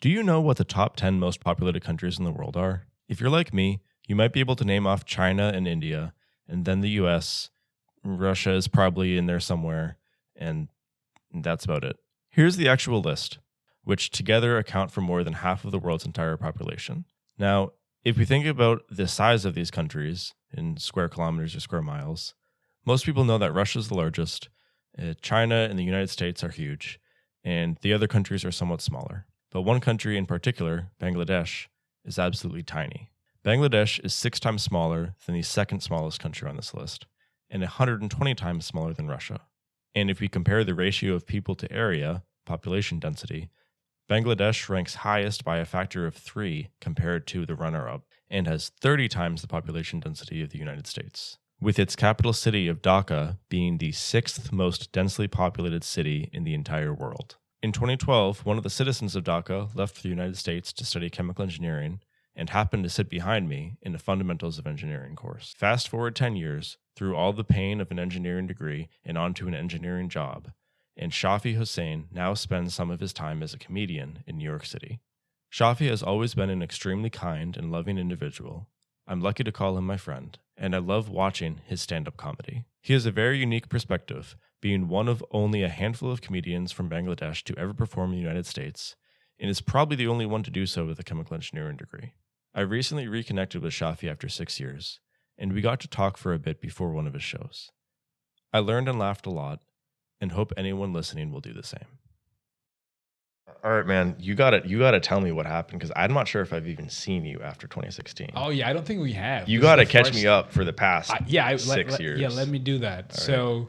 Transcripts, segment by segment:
Do you know what the top 10 most populated countries in the world are? If you're like me, you might be able to name off China and India, and then the US. Russia is probably in there somewhere, and that's about it. Here's the actual list, which together account for more than half of the world's entire population. Now, if we think about the size of these countries in square kilometers or square miles, most people know that Russia is the largest, China and the United States are huge, and the other countries are somewhat smaller. But one country in particular, Bangladesh, is absolutely tiny. Bangladesh is 6 times smaller than the second smallest country on this list, and 120 times smaller than Russia. And if we compare the ratio of people to area, population density, Bangladesh ranks highest by a factor of 3 compared to the runner-up, and has 30 times the population density of the United States, with its capital city of Dhaka being the 6th most densely populated city in the entire world. In 2012, one of the citizens of Dhaka left for the United States to study chemical engineering and happened to sit behind me in a Fundamentals of Engineering course. Fast forward 10 years, through all the pain of an engineering degree and onto an engineering job, and Shafii Hussain now spends some of his time as a comedian in New York City. Shafii has always been an extremely kind and loving individual. I'm lucky to call him my friend, and I love watching his stand-up comedy. He has a very unique perspective, being one of only a handful of comedians from Bangladesh to ever perform in the United States, and is probably the only one to do so with a chemical engineering degree. I recently reconnected with Shafii after 6 years, and we got to talk for a bit before one of his shows. I learned and laughed a lot, and hope anyone listening will do the same. All right, man, you gotta tell me what happened, because I'm not sure if I've even seen you after 2016. Oh yeah, I don't think we have. You gotta catch me up for the past 6 years. Yeah, let me do that. All so,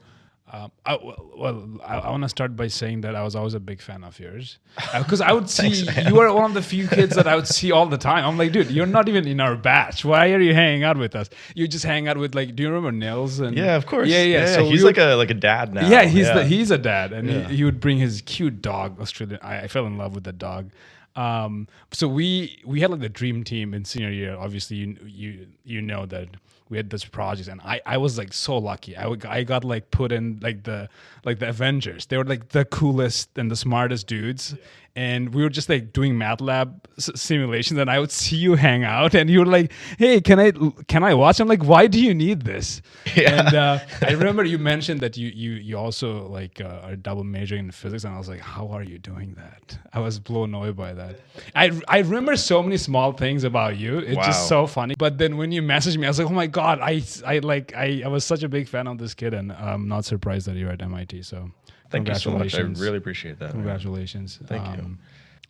I want to start by saying that I was always a big fan of yours, because I would see you were one of the few kids that I would see all the time. I'm like, dude, you're not even in our batch. Why are you hanging out with us? You just hang out with, like, do you remember Nils? And yeah, of course. Yeah. So he's like a dad now. Yeah, he's a dad, and he would bring his cute dog, Australian. I fell in love with the dog. So we had like the dream team in senior year. Obviously, you know that we had this project, and I was like so lucky. I got like put in like the Avengers. They were like the coolest and the smartest dudes. Yeah. And we were just like doing MATLAB simulations, and I would see you hang out, and you were like, "Hey, can I watch?" I'm like, "Why do you need this?" Yeah. And I remember you mentioned that you also like are double majoring in physics, and I was like, "How are you doing that?" I was blown away by that. I remember so many small things about you. It's just so funny. But then when you messaged me, I was like, "Oh my god!" I was such a big fan of this kid, and I'm not surprised that you're at MIT. So. Thank you so much. I really appreciate that. Congratulations. Thank you.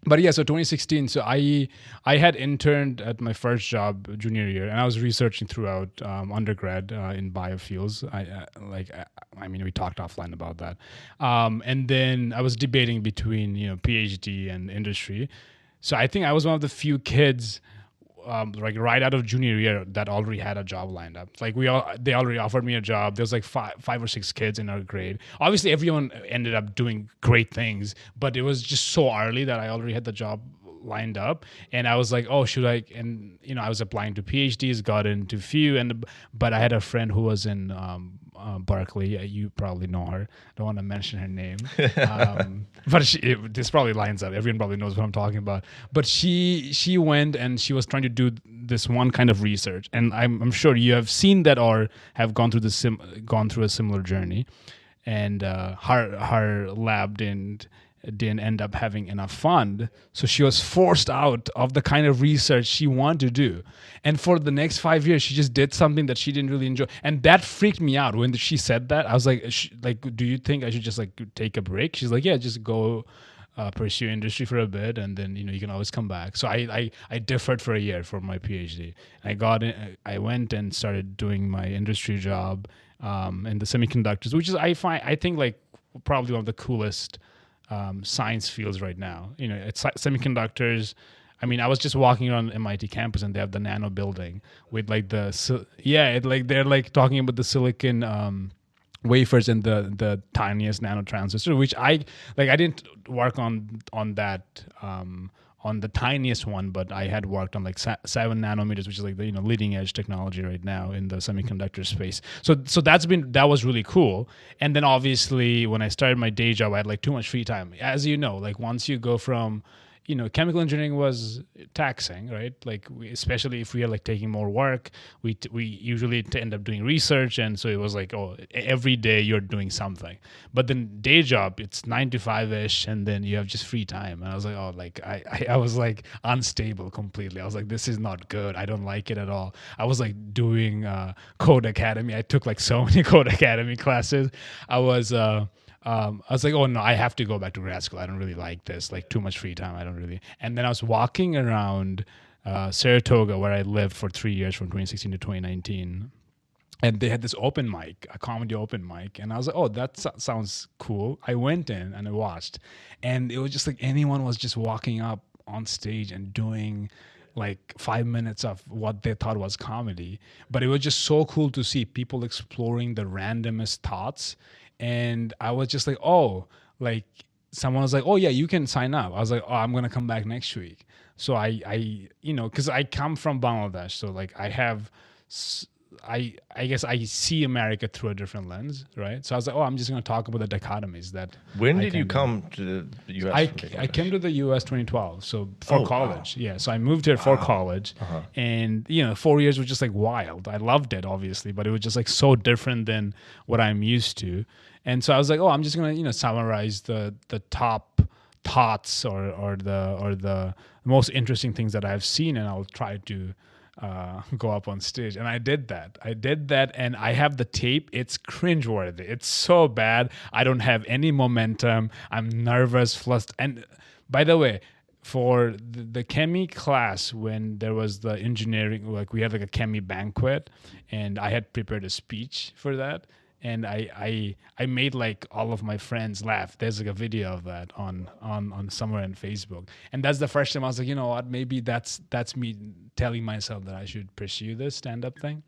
But yeah, so 2016. So I had interned at my first job junior year, and I was researching throughout undergrad in biofuels. I mean, we talked offline about that. And then I was debating between PhD and industry. So I think I was one of the few kids. Like right out of junior year that already had a job lined up. Like they already offered me a job. There was like five or six kids in our grade. Obviously everyone ended up doing great things, but it was just so early that I already had the job lined up, and I was like, oh, should I? And I was applying to PhDs, got into few, but I had a friend who was in Berkeley. You probably know her. Don't want to mention her name, but this probably lines up. Everyone probably knows what I'm talking about. But she went and she was trying to do this one kind of research, and I'm sure you have seen that or have gone through a similar journey. And her lab didn't end up having enough fund, so she was forced out of the kind of research she wanted to do. And for the next 5 years, she just did something that she didn't really enjoy, and that freaked me out. When she said that, I was like, do you think I should just like take a break? She's like, yeah, just go pursue industry for a bit, and then you can always come back. So I deferred for a year for my PhD. I went and started doing my industry job in the semiconductors, which is I think like probably one of the coolest science fields right now. It's semiconductors. I mean, I was just walking around MIT campus, and they have the nano building with like they're like talking about the silicon wafers and the tiniest nano transistor, which I didn't work on that on the tiniest one, but I had worked on like 7 nanometers, which is like the leading edge technology right now in the semiconductor space. So that was really cool. And then obviously when I started my day job, I had like too much free time. As you know, like once you go from chemical engineering was taxing, right? Like especially if we are like taking more work, we usually end up doing research, and so it was like, oh, every day you're doing something. But then day job, it's 9 to 5 ish, and then you have just free time. And I was like, oh, like I was like unstable completely. I was like, this is not good. I don't like it at all. I was like doing Code Academy. I took like so many Code Academy classes. I was like, oh no, I have to go back to grad school. I don't really like this. Like too much free time. I don't really. And then I was walking around Saratoga, where I lived for 3 years from 2016 to 2019. And they had this open mic, a comedy open mic. And I was like, oh, that sounds cool. I went in and I watched. And it was just like anyone was just walking up on stage and doing like 5 minutes of what they thought was comedy. But it was just so cool to see people exploring the randomest thoughts. And I was just like, oh, like someone was like, oh yeah, you can sign up. I was like, oh, I'm gonna come back next week. So I because I come from Bangladesh, so like I guess I see America through a different lens, right? So I was like, oh, I'm just gonna talk about the dichotomies that. When did you come to the U.S.? I came to the U.S. 2012, so for college. Wow. Yeah, so I moved here for college, and 4 years was just like wild. I loved it, obviously, but it was just like so different than what I'm used to. And so I was like, oh, I'm just gonna summarize the top thoughts or the most interesting things that I've seen, and I'll try to go up on stage. And I did that, and I have the tape. It's cringeworthy. It's so bad. I don't have any momentum. I'm nervous, flustered. And by the way, for the chemi class, when there was the engineering, like we had like a chemi banquet, and I had prepared a speech for that. And I made like all of my friends laugh. There's like a video of that on somewhere on Facebook. And that's the first time I was like, you know what, maybe that's me telling myself that I should pursue this stand-up thing.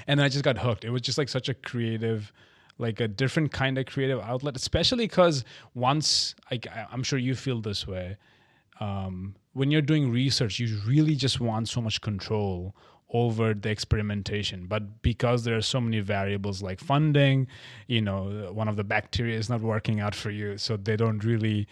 And then I just got hooked. It was just like such a creative, like a different kind of creative outlet, especially because once, like I'm sure you feel this way, when you're doing research, you really just want so much control over the experimentation. But because there are so many variables like funding, one of the bacteria is not working out for you, so they don't really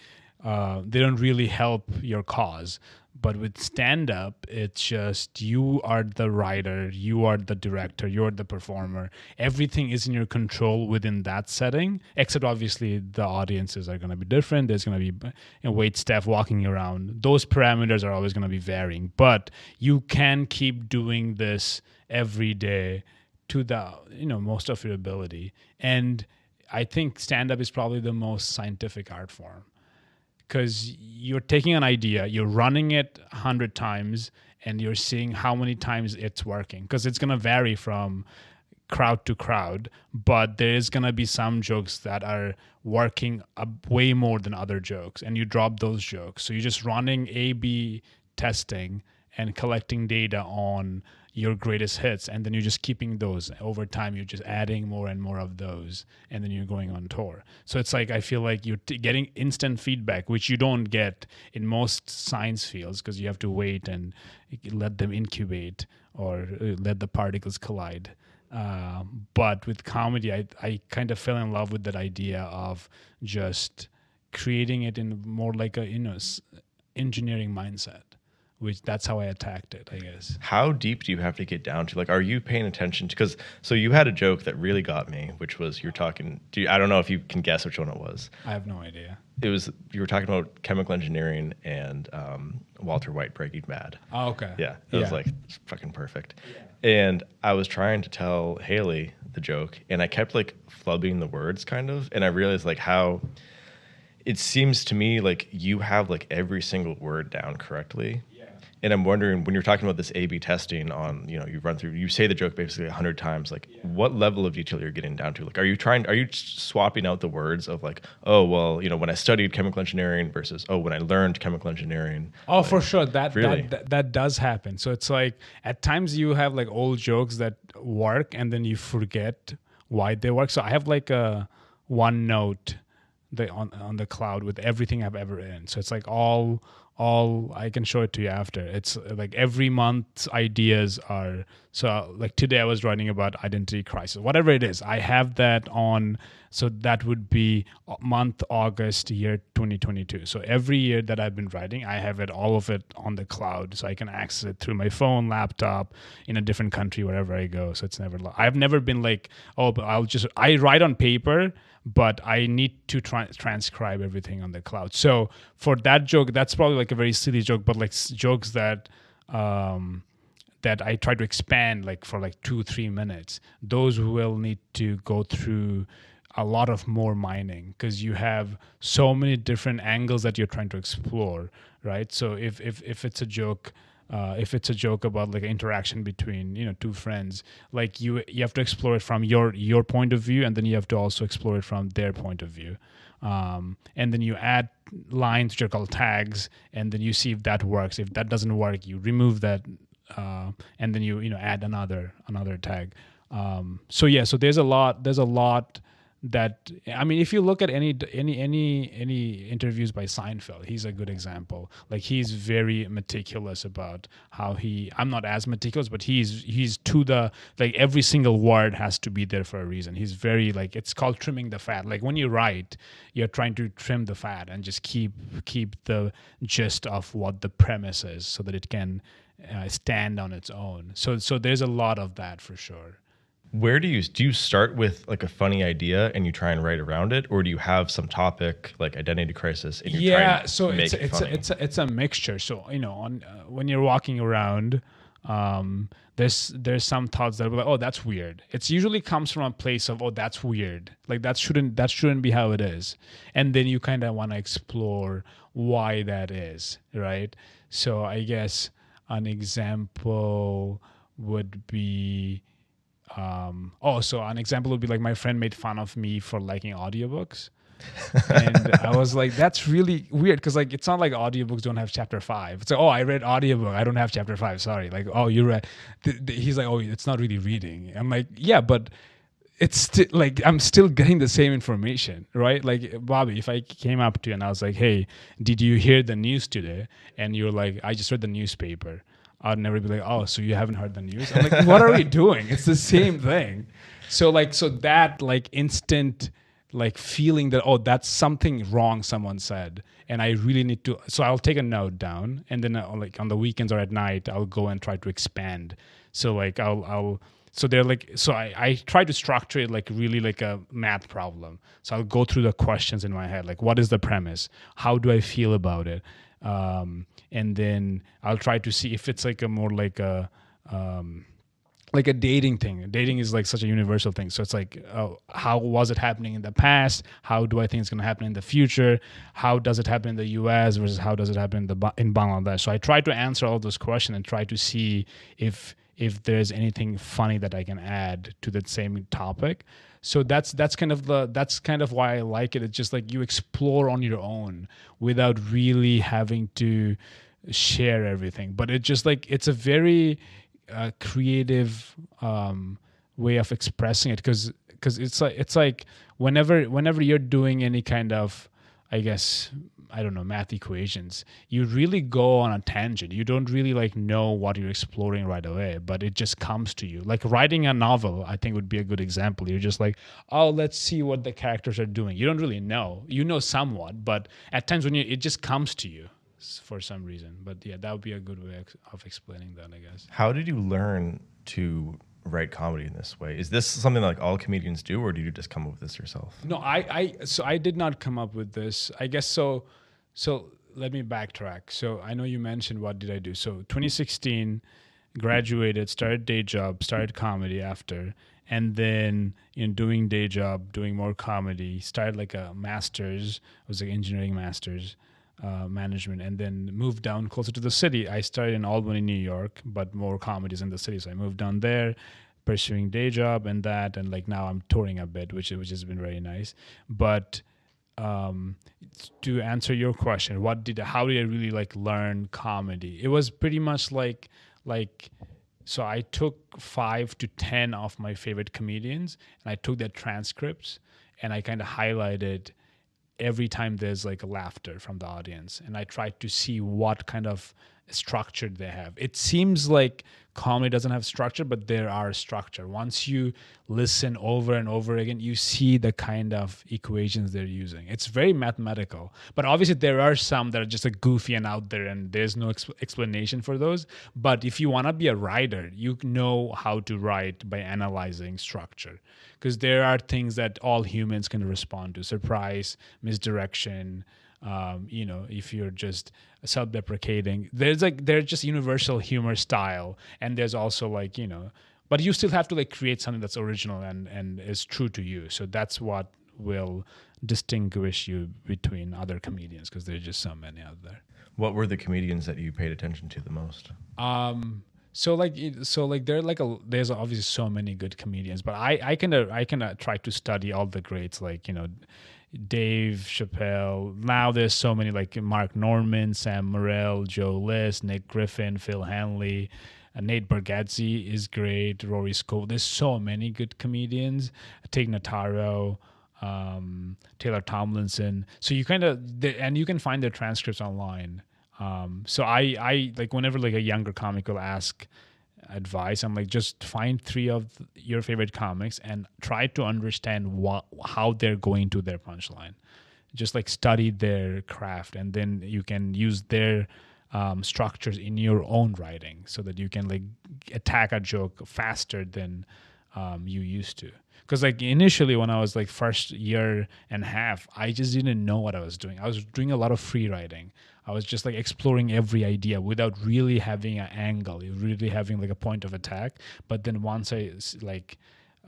help your cause. But with stand-up, it's just you are the writer, you are the director, you're the performer. Everything is in your control within that setting, except obviously the audiences are going to be different. There's going to be wait staff walking around. Those parameters are always going to be varying. But you can keep doing this every day to the most of your ability. And I think stand-up is probably the most scientific art form. Because you're taking an idea, you're running it 100 times, and you're seeing how many times it's working. Because it's going to vary from crowd to crowd, but there is going to be some jokes that are working way more than other jokes, and you drop those jokes. So you're just running A/B testing and collecting data on your greatest hits, and then you're just keeping those. Over time, you're just adding more and more of those, and then you're going on tour. So it's like I feel like you're getting instant feedback, which you don't get in most science fields because you have to wait and let them incubate or let the particles collide. But with comedy, I kind of fell in love with that idea of just creating it in more like a engineering mindset. Which that's how I attacked it, I guess. How deep do you have to get down to? Like, are you paying attention to? Because so you had a joke that really got me, which was you're talking. I don't know if you can guess which one it was. I have no idea. It was you were talking about chemical engineering and Walter White Breaking Bad. Oh, okay. Yeah, it was like fucking perfect. Yeah. And I was trying to tell Haley the joke, and I kept like flubbing the words, kind of, and I realized like how. It seems to me like you have like every single word down correctly. And I'm wondering, when you're talking about this A/B testing on, you say the joke basically 100 times, like what level of detail you're getting down to? Like, are you swapping out the words of like, oh, well, when I studied chemical engineering versus, oh, when I learned chemical engineering? Oh, like, for sure. really? That does happen. So it's like at times you have like old jokes that work and then you forget why they work. So I have like a OneNote on the cloud with everything I've ever written. So it's like all all I can show it to you after. It's like every month ideas are, so like today I was writing about identity crisis, whatever it is. I have that on, so that would be month August year 2022. So every year that I've been writing, I have it, all of it on the cloud, so I can access it through my phone, laptop, in a different country wherever I go. So it's never, I've never been like, oh, but I write on paper, but I need to transcribe everything on the cloud. So for that joke, that's probably like a very silly joke, but like jokes that that I try to expand like for like 2-3 minutes, those will need to go through a lot of more mining, because you have so many different angles that you're trying to explore, right? So if it's a joke, if it's a joke about like interaction between, you know, two friends, like you have to explore it from your point of view, and then you have to also explore it from their point of view, and then you add lines which are called tags, and then you see if that works. If that doesn't work, you remove that, and then you add another tag. So yeah, so there's a lot that, I mean, if you look at any interviews by Seinfeld, he's a good example. Like he's very meticulous about how I'm not as meticulous, but he's to the, like every single word has to be there for a reason. He's very, like, it's called trimming the fat. Like when you write, you're trying to trim the fat and just keep the gist of what the premise is, so that it can stand on its own. So there's a lot of that for sure. Where do you start with like a funny idea and you try and write around it, or do you have some topic like identity crisis and you're trying to so make it funny? it's a mixture. So on when you're walking around, there's some thoughts that are like, oh, that's weird. It's usually comes from a place of, oh, that's weird. Like that shouldn't be how it is, and then you kind of want to explore why that is, right? So I guess an example would be. So an example would be like my friend made fun of me for liking audiobooks. And I was like, that's really weird, because like it's not like audiobooks don't have chapter 5. It's like, oh, I read audiobook, I don't have chapter 5, sorry. Like, oh, you read he's like, oh, it's not really reading. I'm like, yeah, but it's still like I'm still getting the same information, right? Like, Bobby, if I came up to you and I was like, hey, did you hear the news today? And you're like, I just read the newspaper. I'd never be like, oh, so you haven't heard the news? I'm like, what are we doing? It's the same thing. So that like instant like feeling that, oh, that's something wrong someone said, and I really need to. So I'll take a note down, and then like on the weekends or at night, I'll go and try to expand. So like I'll so they're like, so I try to structure it like really like a math problem. So I'll go through the questions in my head, like what is the premise? How do I feel about it? And then I'll try to see if it's like a more like a dating thing. Dating is like such a universal thing. So it's like, how was it happening in the past? How do I think it's going to happen in the future? How does it happen in the US versus how does it happen in Bangladesh? So I try to answer all those questions and try to see if there's anything funny that I can add to that same topic. So that's kind of why I like it. It's just like you explore on your own without really having to share everything. But it just like, it's a very creative way of expressing it, because it's like whenever you're doing any kind of, I guess, I don't know, math equations, you really go on a tangent. You don't really like know what you're exploring right away, but it just comes to you. Like writing a novel, I think would be a good example. You're just like, oh, let's see what the characters are doing. You don't really know. You know somewhat, but at times when it just comes to you for some reason. But yeah, that would be a good way of explaining that, I guess. How did you learn to write comedy in this way? Is this something that like all comedians do, or did you just come up with this yourself? No, I did not come up with this. I guess so let me backtrack. So I know you mentioned what did I do. So 2016, graduated, started day job, started comedy after, and then doing day job, doing more comedy, started like a master's. It was like engineering master's, management, and then moved down closer to the city. I started in Albany, New York, but more comedies in the city. So I moved down there, pursuing day job and that, and like now I'm touring a bit, which has been very nice. But to answer your question, how did I really like learn comedy? It was pretty much like so I took 5 to 10 of my favorite comedians and I took their transcripts and I kind of highlighted every time there's like a laughter from the audience, and I try to see what kind of structure they have. It seems like comedy doesn't have structure, but there are structure. Once you listen over and over again, you see the kind of equations they're using. It's very mathematical, but obviously there are some that are just like goofy and out there, and there's no explanation for those. But if you want to be a writer, you know how to write by analyzing structure, because there are things that all humans can respond to: surprise, misdirection, if you're just self-deprecating. There's just universal humor style, and there's also like, but you still have to like create something that's original and is true to you. So that's what will distinguish you between other comedians, because there's just so many out there. What were the comedians that you paid attention to the most? There's obviously so many good comedians, but I kind of try to study all the greats, like Dave Chappelle. Now there's so many, like Mark Norman, Sam Morril, Joe List, Nick Griffin, Phil Hanley, Nate Bargatze is great, Rory Scovel. There's so many good comedians. Tig Notaro, Taylor Tomlinson. So you and you can find their transcripts online. So I like, whenever like a younger comic will ask advice, I'm like, just find 3 of your favorite comics and try to understand how they're going to their punchline. Just like study their craft, and then you can use their structures in your own writing, so that you can like attack a joke faster than you used to. Because like initially, when I was like first year and a half, I just didn't know what I was doing. I was doing a lot of free writing. I was just like exploring every idea without really having an angle, really having like a point of attack. But then once I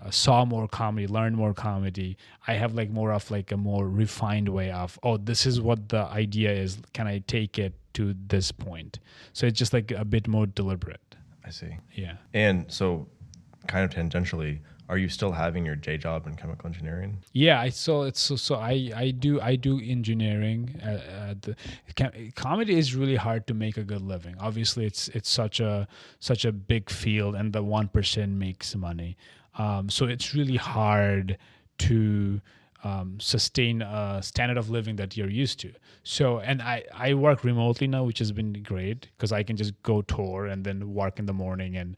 saw more comedy, learned more comedy, I have like more of like a more refined way of, oh, this is what the idea is. Can I take it to this point? So it's just like a bit more deliberate. I see. Yeah. And so, kind of tangentially, are you still having your day job in chemical engineering? Yeah, I do engineering. Comedy is really hard to make a good living. Obviously, it's such a big field, and the 1% makes money. So it's really hard to sustain a standard of living that you're used to. So, and I work remotely now, which has been great, because I can just go tour and then work in the morning and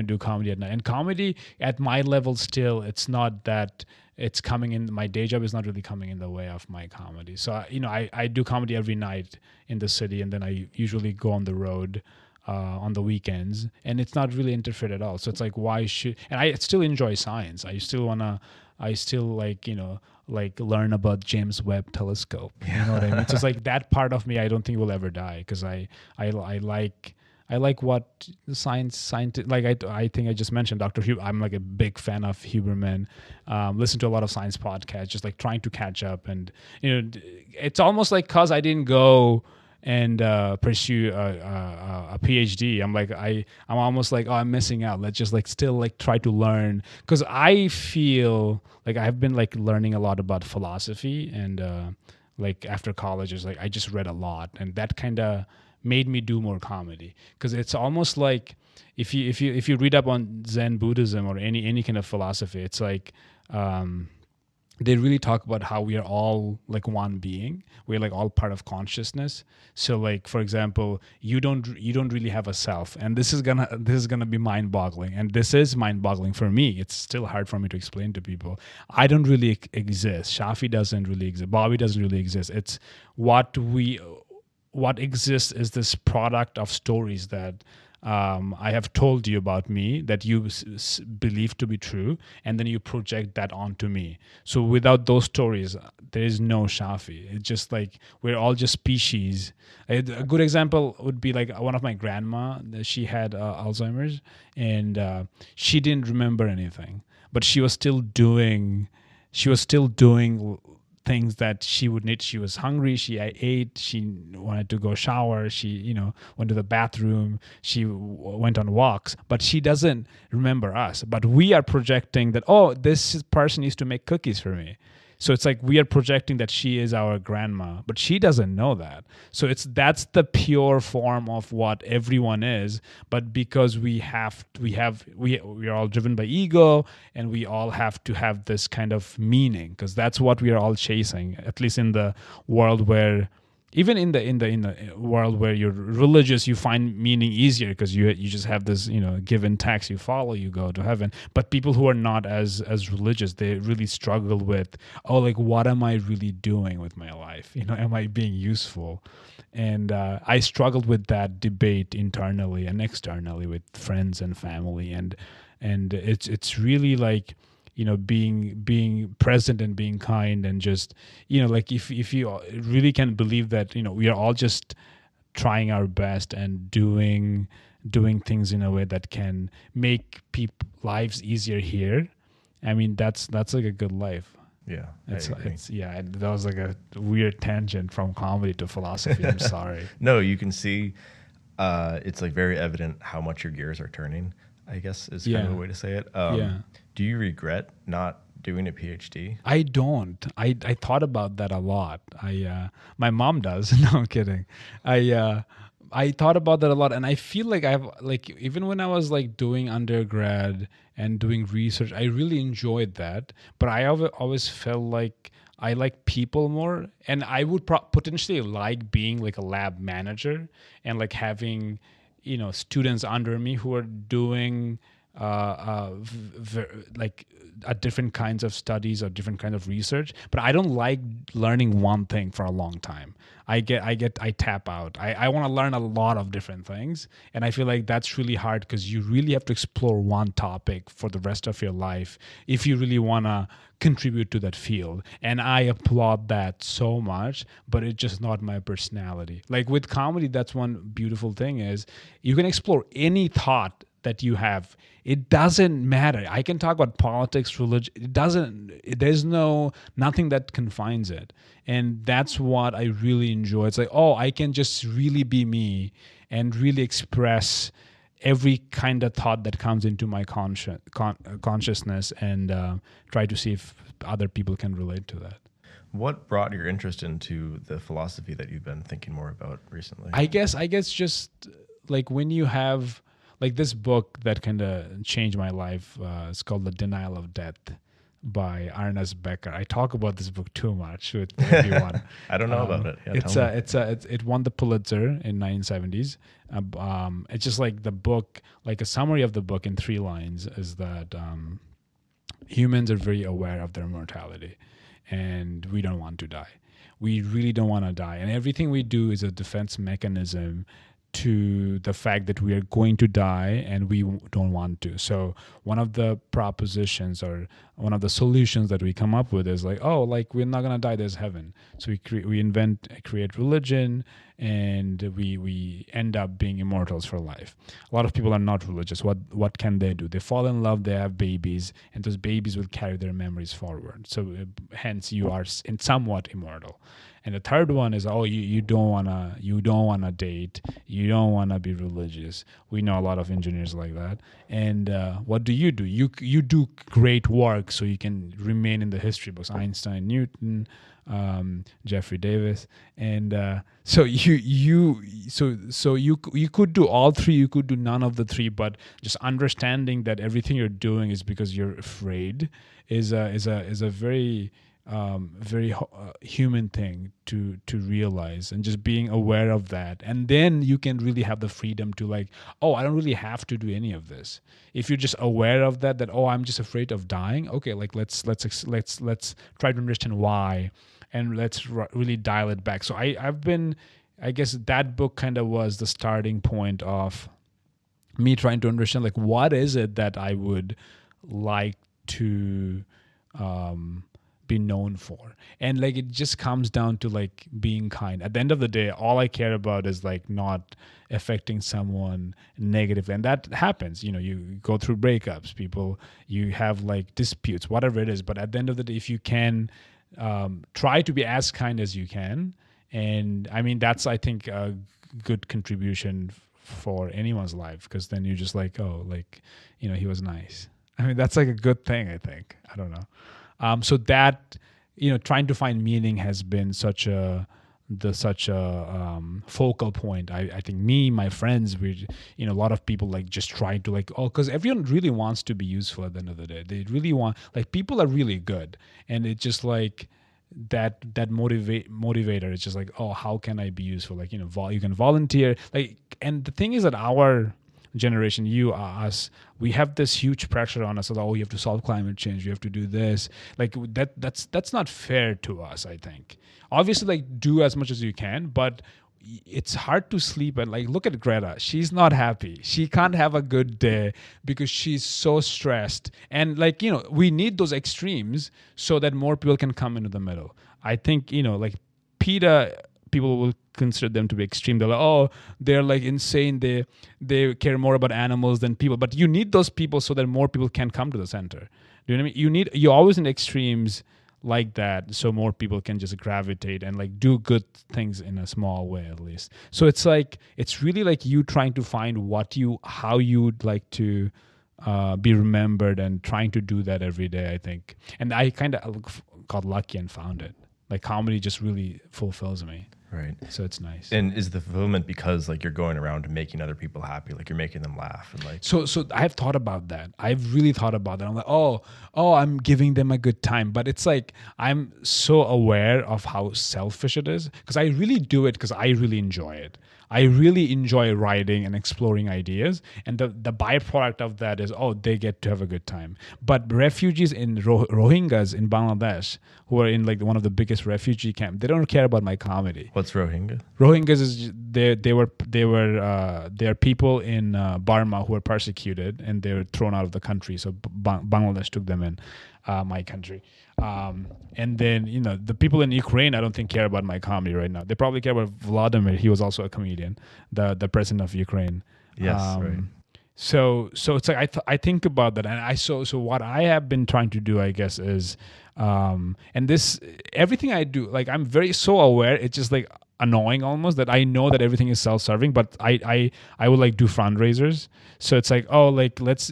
do comedy at night. And comedy at my level still, it's not that it's coming in. My day job is not really coming in the way of my comedy. So I do comedy every night in the city, and then I usually go on the road on the weekends, and it's not really interfered at all. So it's like, why should? And I still enjoy science. I still like learn about James Webb Telescope. You know what I mean? It's just like that part of me, I don't think will ever die, because I like what science. Like I think I just mentioned Dr. Huber. I'm like a big fan of Huberman. Listen to a lot of science podcasts, just like trying to catch up. And it's almost like, cause I didn't go and pursue a PhD, I'm almost like, oh, I'm missing out. Let's just like still like try to learn, because I feel like I've been like learning a lot about philosophy, and like after college, it's like I just read a lot, and that kind of made me do more comedy, because it's almost like if you read up on Zen Buddhism or any kind of philosophy, it's like they really talk about how we are all like one being. We're like all part of consciousness. So like, for example, you don't really have a self, and this is gonna be mind-boggling, and this is mind-boggling for me. It's still hard for me to explain to people. I don't really exist. Shafii doesn't really exist. Bobby doesn't really exist. It's what exists is this product of stories that I have told you about me, that you believe to be true, and then you project that onto me. So without those stories, there is no Shafii. It's just like we're all just species. A good example would be like one of my grandma. She had Alzheimer's, and she didn't remember anything, but she was still doing things that she would need. She was hungry, she ate, she wanted to go shower, she went to the bathroom, she went on walks, but she doesn't remember us. But we are projecting that, oh, this person used to make cookies for me. So it's like we are projecting that she is our grandma, but she doesn't know that. So that's the pure form of what everyone is. But because we are all driven by ego, and we all have to have this kind of meaning, because that's what we are all chasing. At least in the world where, even in the world where you're religious, you find meaning easier because you just have this, given text you follow, you go to heaven. But people who are not as religious, they really struggle with, oh, like, what am I really doing with my life? Am I being useful? And I struggled with that debate internally and externally with friends and family, and it's really like, being present and being kind, and just, like, if you really can believe that, we are all just trying our best and doing things in a way that can make people lives easier here. I mean, that's like a good life. Yeah, I agree. Yeah, that was like a weird tangent from comedy to philosophy. I'm sorry. No, you can see it's like very evident how much your gears are turning, I guess is kind of a way to say it. Yeah. Do you regret not doing a PhD? I don't. I thought about that a lot. My mom does. No, I'm kidding. I thought about that a lot, and I feel like I've, like, even when I was like doing undergrad and doing research, I really enjoyed that. But I always felt like I like people more, and I would potentially like being like a lab manager and like having, students under me who are doing like different kinds of studies or different kind of research. But I don't like learning one thing for a long time. I tap out. I want to learn a lot of different things, and I feel like that's really hard because you really have to explore one topic for the rest of your life if you really want to contribute to that field. And I applaud that so much, but it's just not my personality. Like with comedy, that's one beautiful thing is you can explore any thought that you have. It doesn't matter. I can talk about politics, religion. There's nothing that confines it. And that's what I really enjoy. It's like, oh, I can just really be me and really express every kind of thought that comes into my consciousness, and try to see if other people can relate to that. What brought your interest into the philosophy that you've been thinking more about recently? I guess just like when you have like this book that kind of changed my life. It's called The Denial of Death by Ernest Becker. I talk about this book too much with everyone. I don't know about it. Yeah, it won the Pulitzer in 1970s. It's just like the book, like a summary of the book in 3 lines is that humans are very aware of their mortality, and we don't want to die. We really don't want to die, and everything we do is a defense mechanism to the fact that we are going to die and we don't want to. So one of the propositions or one of the solutions that we come up with is like, oh, like we're not going to die, there's heaven. So we create religion, and we end up being immortals for life. A lot of people are not religious. What can they do? They fall in love, they have babies, and those babies will carry their memories forward. So hence you are in somewhat immortal. And the third one is, oh, you don't wanna date, you don't wanna be religious. We know a lot of engineers like that. And what do? You do great work so you can remain in the history books. Einstein, Newton, Jeffrey Davis, and so you could do all 3. You could do none of the 3, but just understanding that everything you're doing is because you're afraid is a very human thing to realize, and just being aware of that. And then you can really have the freedom to like, oh, I don't really have to do any of this. If you're just aware of that, oh, I'm just afraid of dying. Okay, like let's try to understand why, and let's really dial it back. So I guess that book kind of was the starting point of me trying to understand, like, what is it that I would like to be known for. And like it just comes down to like being kind. At the end of the day, all I care about is like not affecting someone negatively. And that happens. You go through breakups, you have like disputes, whatever it is. But at the end of the day, if you can try to be as kind as you can, and I mean, that's, I think, a good contribution for anyone's life, because then you're just like, oh, like, he was nice. I mean, that's like a good thing, I think. I don't know. So that trying to find meaning has been such a focal point. I think my friends, we, a lot of people like just try to like, because everyone really wants to be useful at the end of the day. They really want, like, people are really good, and it's just like that motivator. It's just like, oh, how can I be useful? Like, you can volunteer. Like, and the thing is that our generation, us, we have this huge pressure on us that, oh, you have to solve climate change, you have to do this, like that's not fair to us. I think obviously, like, do as much as you can, but it's hard to sleep. And like, look at Greta, she's not happy, she can't have a good day because she's so stressed. And like, we need those extremes so that more people can come into the middle. I think, like PETA, people will consider them to be extreme. They're like, oh, they're like insane, they care more about animals than people. But you need those people so that more people can come to the center. Do you know what I mean? You always need extremes like that so more people can just gravitate and like do good things in a small way, at least. So it's like, it's really like you trying to find how you'd like to be remembered, and trying to do that every day, I think. And I kind of got lucky and found it. Like, comedy just really fulfills me. Right. So it's nice. And is the fulfillment because like you're going around and making other people happy, like you're making them laugh and like. So I've thought about that. I've really thought about that. I'm like, oh, I'm giving them a good time. But it's like, I'm so aware of how selfish it is, because I really do it because I really enjoy it. I really enjoy writing and exploring ideas, and the byproduct of that is, oh, they get to have a good time. But refugees in Rohingyas in Bangladesh, who are in like one of the biggest refugee camps, they don't care about my comedy. What's Rohingya? Rohingyas is they are people in Burma who were persecuted, and they were thrown out of the country. So Bangladesh took them in, my country. And then, the people in Ukraine, I don't think care about my comedy right now. They probably care about Vladimir. He was also a comedian, the president of Ukraine. Yes, right. So it's like I think about that, and so what I have been trying to do, I guess, is and this, everything I do, like, I'm very so aware. It's just like annoying almost that I know that everything is self-serving, but I would like do fundraisers. So it's like, oh, like let's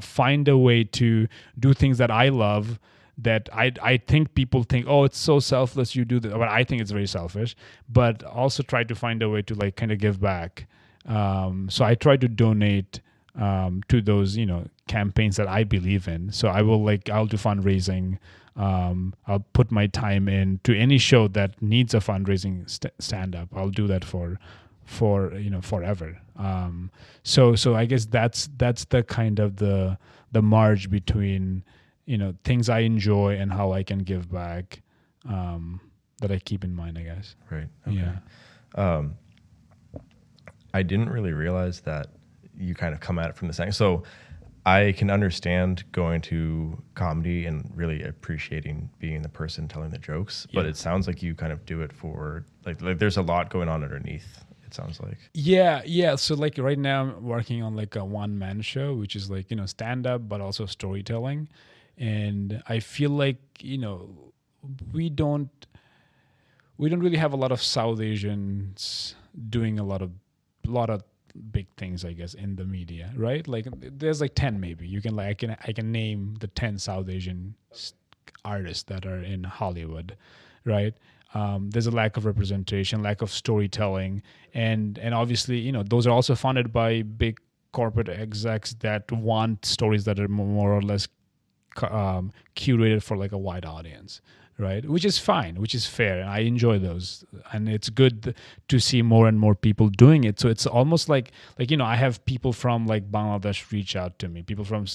find a way to do things that I love, that I think people think, oh, it's so selfless, you do that, but I think it's very selfish. But also try to find a way to like kind of give back. So I try to donate to those campaigns that I believe in. So I'll do fundraising. I'll put my time in to any show that needs a fundraising stand up. I'll do that for forever. So I guess that's the kind of the merge between things I enjoy and how I can give back, that I keep in mind, I guess. Right. Okay. Yeah. I didn't really realize that you kind of come at it from the angle. So I can understand going to comedy and really appreciating being the person telling the jokes, but it sounds like you kind of do it for like there's a lot going on underneath. It sounds like. Yeah. So like right now I'm working on like a one-man show, which is like, stand-up, but also storytelling. And I feel like, we don't really have a lot of South Asians doing a lot of big things, I guess, in the media, right? Like there's like 10 maybe. You can like I can name the 10 South Asian artists that are in Hollywood, right? There's a lack of representation, lack of storytelling, and obviously, those are also funded by big corporate execs that want stories that are more or less curated for like a wide audience, right? Which is fine, which is fair, and I enjoy those, and it's good to see more and more people doing it. So it's almost like I have people from like Bangladesh reach out to me, people from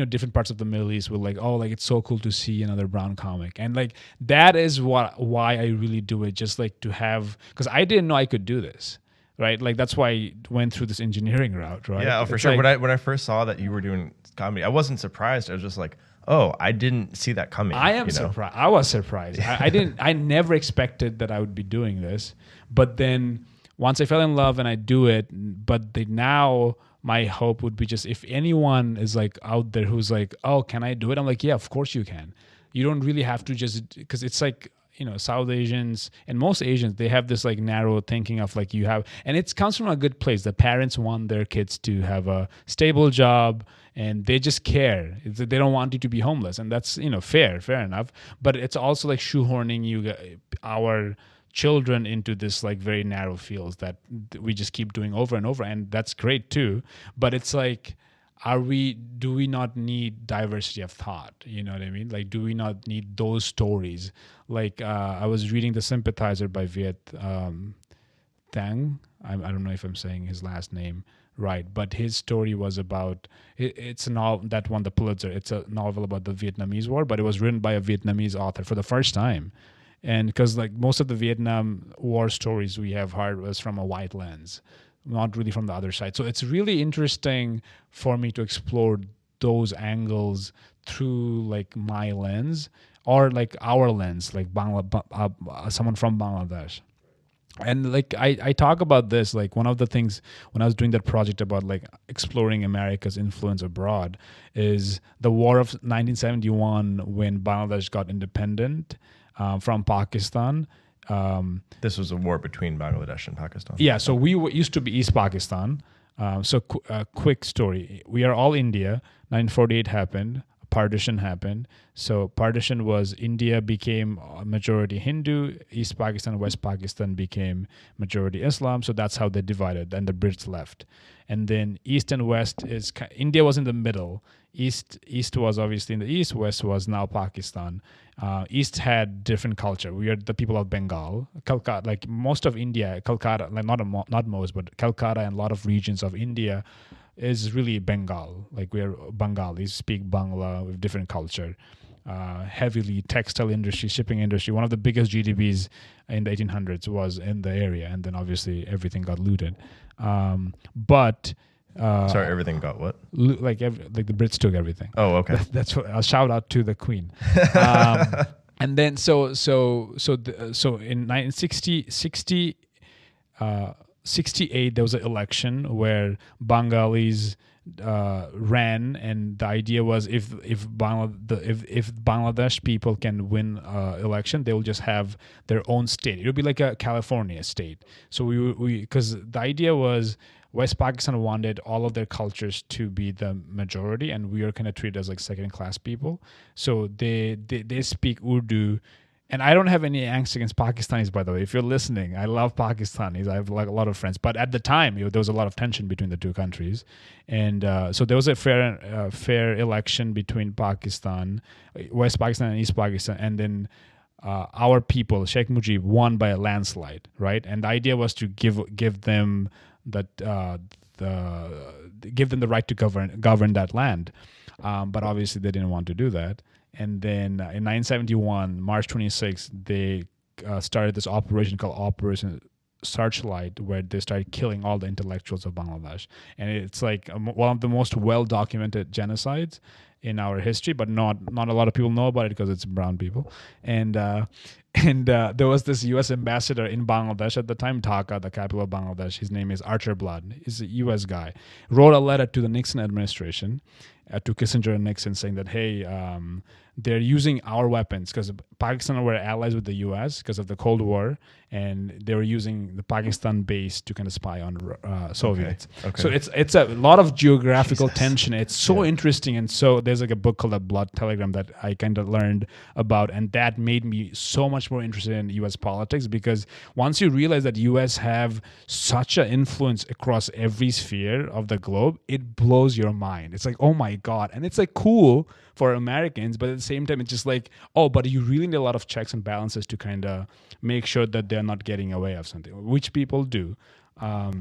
different parts of the Middle East will like, oh, like it's so cool to see another brown comic, and like that is why I really do it, just like to have, because I didn't know I could do this. Right, like that's why I went through this engineering route, right? Yeah, for sure. Like, when I first saw that you were doing comedy, I wasn't surprised. I was just like, oh, I didn't see that coming. I am surprised. I was surprised. I never expected that I would be doing this. But then once I fell in love and I do it, now my hope would be just if anyone is like out there who's like, oh, can I do it? I'm like, yeah, of course you can. You don't really have to just, because it's like, South Asians and most Asians, they have this like narrow thinking of like and it comes from a good place. The parents want their kids to have a stable job, and they just care. They don't want you to be homeless, and that's fair enough. But it's also like shoehorning our children into this like very narrow fields that we just keep doing over and over, and that's great too. But it's like, do we not need diversity of thought? You know what I mean? Like, do we not need those stories? Like, I was reading The Sympathizer by Viet Thang. I don't know if I'm saying his last name right, but his story was about, it's a novel that won the Pulitzer. It's a novel about the Vietnamese War, but it was written by a Vietnamese author for the first time. And because like most of the Vietnam War stories we have heard was from a white lens, not really from the other side. So it's really interesting for me to explore those angles through like my lens or like our lens, like someone from Bangladesh. And like I talk about this, like one of the things when I was doing that project about like exploring America's influence abroad is the War of 1971 when Bangladesh got independent from Pakistan. This was a war between Bangladesh and Pakistan. Yeah, so we used to be East Pakistan. Quick story. We are all India. 1948 happened. Partition happened. So partition was India became majority Hindu, East Pakistan, West Pakistan became majority Islam. So that's how they divided. And the Brits left. And then East and West India was in the middle. East was obviously in the east. West was now Pakistan. East had different culture. We are the people of Bengal, Calcutta. Like most of India, Calcutta, like not most, but Calcutta and a lot of regions of India is really Bengal. Like we are Bengalis, speak Bangla with different culture. Heavily textile industry, shipping industry. One of the biggest GDPs in the 1800s was in the area, and then obviously everything got looted. Sorry, everything got what? Like the Brits took everything. Oh, okay. That's what I'll shout out to the Queen. And then so in 1968 there was an election where Bengalis ran, and the idea was if Bangladesh people can win election, they will just have their own state. It would be like a California state. So we because the idea was West Pakistan wanted all of their cultures to be the majority, and we are kind of treated as like second-class people. So they speak Urdu, and I don't have any angst against Pakistanis, by the way. If you're listening, I love Pakistanis. I have like a lot of friends, but at the time there was a lot of tension between the two countries, and so there was a fair election between West Pakistan and East Pakistan, and then our people, Sheikh Mujib, won by a landslide, right? And the idea was to give them give them the right to govern that land, but obviously they didn't want to do that. And then in 1971, March 26th, they started this operation called Operation Searchlight, where they started killing all the intellectuals of Bangladesh. And it's like one of the most well-documented genocides in our history, but not a lot of people know about it because it's brown people. And there was this U.S. ambassador in Bangladesh at the time, Dhaka, the capital of Bangladesh. His name is Archer Blood. He's a U.S. guy. Wrote a letter to the Nixon administration, to Kissinger and Nixon, saying that, hey, they're using our weapons because Pakistan were allies with the U.S. because of the Cold War, and they were using the Pakistan base to kind of spy on Soviets. Okay. So it's a lot of geographical tension. It's so interesting, and so there's like a book called The Blood Telegram that I kind of learned about, and that made me so much more interested in U.S. politics, because once you realize that U.S. have such an influence across every sphere of the globe, it blows your mind. It's like, oh my God. And it's like cool for Americans, but at the same time, it's just like, oh, but you really need a lot of checks and balances to kind of make sure that they're not getting away of something, which people do.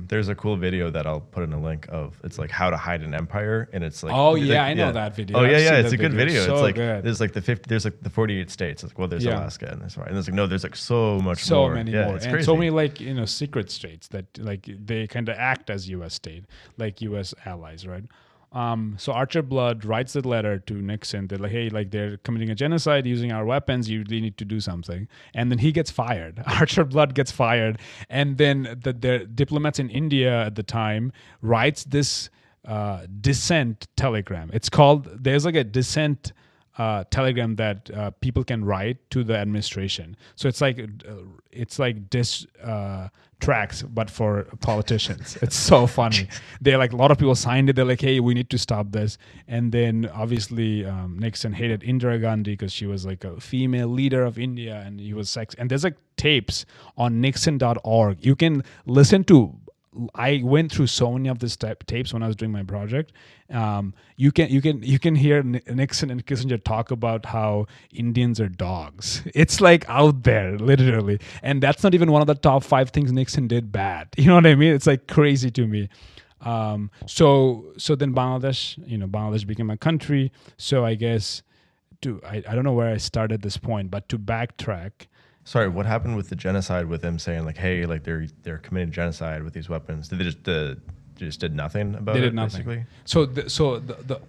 There's a cool video that I'll put in a link of. It's like how to hide an empire, and it's like, I know that video. Oh yeah, it's a good video. So it's like good. There's like there's like the 48 states. It's like, well, there's Alaska and there's right, and there's like, no, there's like so many more. It's and crazy. so many like secret states that like they kind of act as U.S. state, like U.S. allies, right? So Archer Blood writes the letter to Nixon. They're like, hey, like they're committing a genocide using our weapons. You really need to do something. And then he gets fired. Archer Blood gets fired. And then the diplomats in India at the time writes this dissent telegram. It's called, there's like a dissent telegram that people can write to the administration. So it's like diss tracks, but for politicians. It's so funny. They're like, a lot of people signed it. They're like, hey, we need to stop this. And then obviously Nixon hated Indira Gandhi because she was like a female leader of India, and he was sex. And there's like tapes on Nixon.org. You can listen to. I went through so many of these tapes when I was doing my project. You can hear Nixon and Kissinger talk about how Indians are dogs. It's like out there, literally, and that's not even one of the top 5 things Nixon did bad. You know what I mean? It's like crazy to me. So then Bangladesh became a country. So I guess I don't know where I started this point, but to backtrack. Sorry, what happened with the genocide? With them saying like, "Hey, like they're committing genocide with these weapons." Did they just did nothing about it? They did nothing. Basically?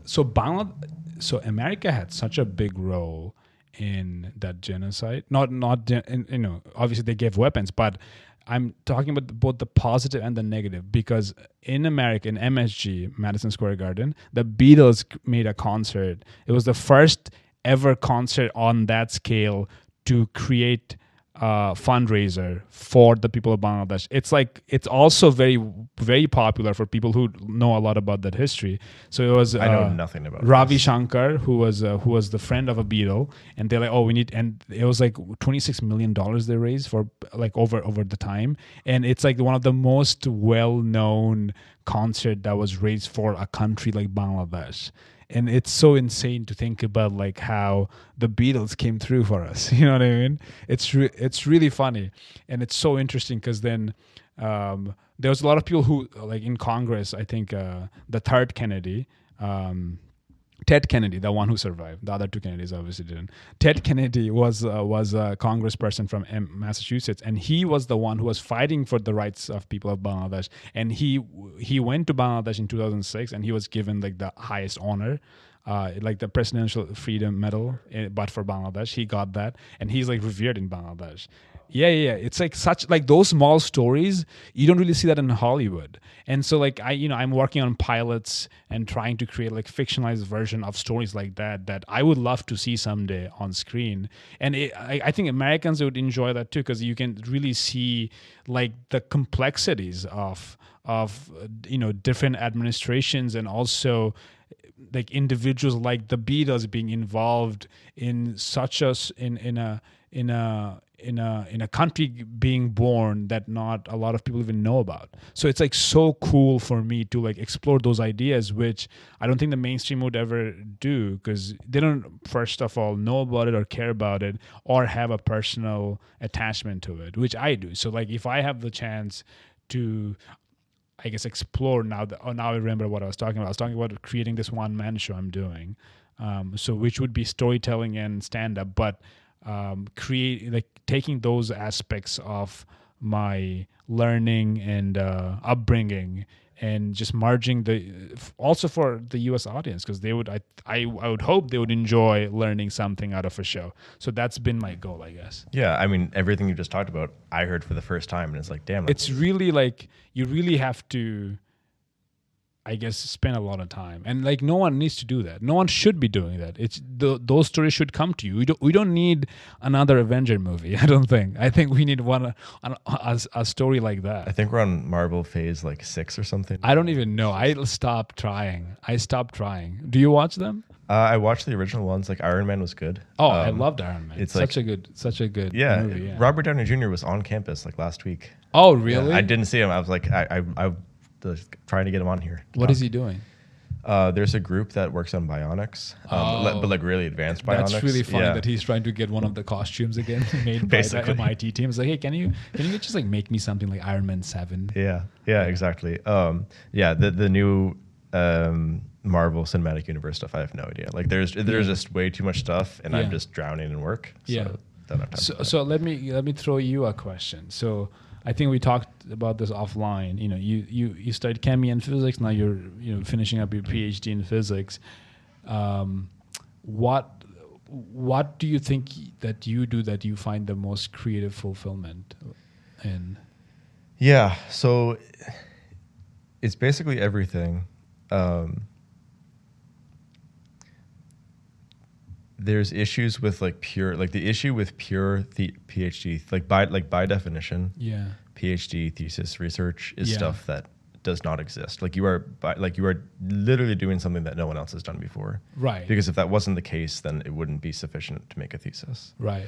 So America had such a big role in that genocide. Obviously they gave weapons, but I'm talking about both the positive and the negative, because in America, in MSG, Madison Square Garden, the Beatles made a concert. It was the first ever concert on that scale to create fundraiser for the people of Bangladesh. It's also very, very popular for people who know a lot about that history. So it was I know nothing about Ravi this. Shankar, who was the friend of a Beatle, and they're like, oh, we need, and it was like $26 million they raised for like over the time, and it's like one of the most well-known concert that was raised for a country like Bangladesh. And it's so insane to think about like how the Beatles came through for us. You know what I mean? It's really funny, and it's so interesting because then there was a lot of people who like in Congress. I think the third Kennedy, Ted Kennedy, the one who survived. The other 2 Kennedys obviously didn't. Ted Kennedy was a congressperson from Massachusetts, and he was the one who was fighting for the rights of people of Bangladesh. And he went to Bangladesh in 2006, and he was given like the highest honor, like the Presidential Freedom Medal, but for Bangladesh. He got that, and he's like revered in Bangladesh. Yeah. It's like such like those small stories. You don't really see that in Hollywood. And so like I'm working on pilots and trying to create like fictionalized version of stories like that I would love to see someday on screen. And I think Americans would enjoy that too, because you can really see like the complexities of different administrations, and also like individuals like the Beatles being involved in such in a country being born that not a lot of people even know about. So it's like so cool for me to like explore those ideas, which I don't think the mainstream would ever do, because they don't, first of all, know about it or care about it or have a personal attachment to it, which I do. So like if I have the chance to, I guess, explore now I remember what I was talking about. I was talking about creating this one-man show I'm doing, so which would be storytelling and stand-up, but create like taking those aspects of my learning and upbringing and just merging also for the US audience, because they would I would hope they would enjoy learning something out of a show. So that's been my goal, I guess. Yeah, I mean, everything you just talked about, I heard for the first time, and it's like, damn. It's really like you really have to, I guess, spend a lot of time, and like no one needs to do that. No one should be doing that. It's those stories should come to you. We don't need another Avenger movie. I don't think. I think we need a story like that. I think we're on Marvel phase like 6 or something. I don't even know. I stopped trying. Do you watch them? I watched the original ones. Like Iron Man was good. Oh, I loved Iron Man. It's such like, a good yeah, movie. Yeah. Robert Downey Jr. was on campus like last week. Oh, really? Yeah, I didn't see him. I was like, I trying to get him on here. What is he doing? There's a group that works on bionics, but like really advanced bionics. That's really funny that he's trying to get one of the costumes again made by the MIT team. It's like, hey, can you just like make me something like Iron Man 7? Yeah, exactly. The new Marvel Cinematic Universe stuff, I have no idea. Like there's just way too much stuff, and I'm just drowning in work. So don't have time. So let me throw you a question. So I think we talked about this offline. You studied chemistry and physics. Now you're finishing up your PhD in physics. What do you think that you do that you find the most creative fulfillment in? Yeah, so it's basically there's issues with like the issue with pure PhD, by definition, PhD thesis research is stuff that does not exist. Like you are literally doing something that no one else has done before. Right. Because if that wasn't the case, then it wouldn't be sufficient to make a thesis. Right.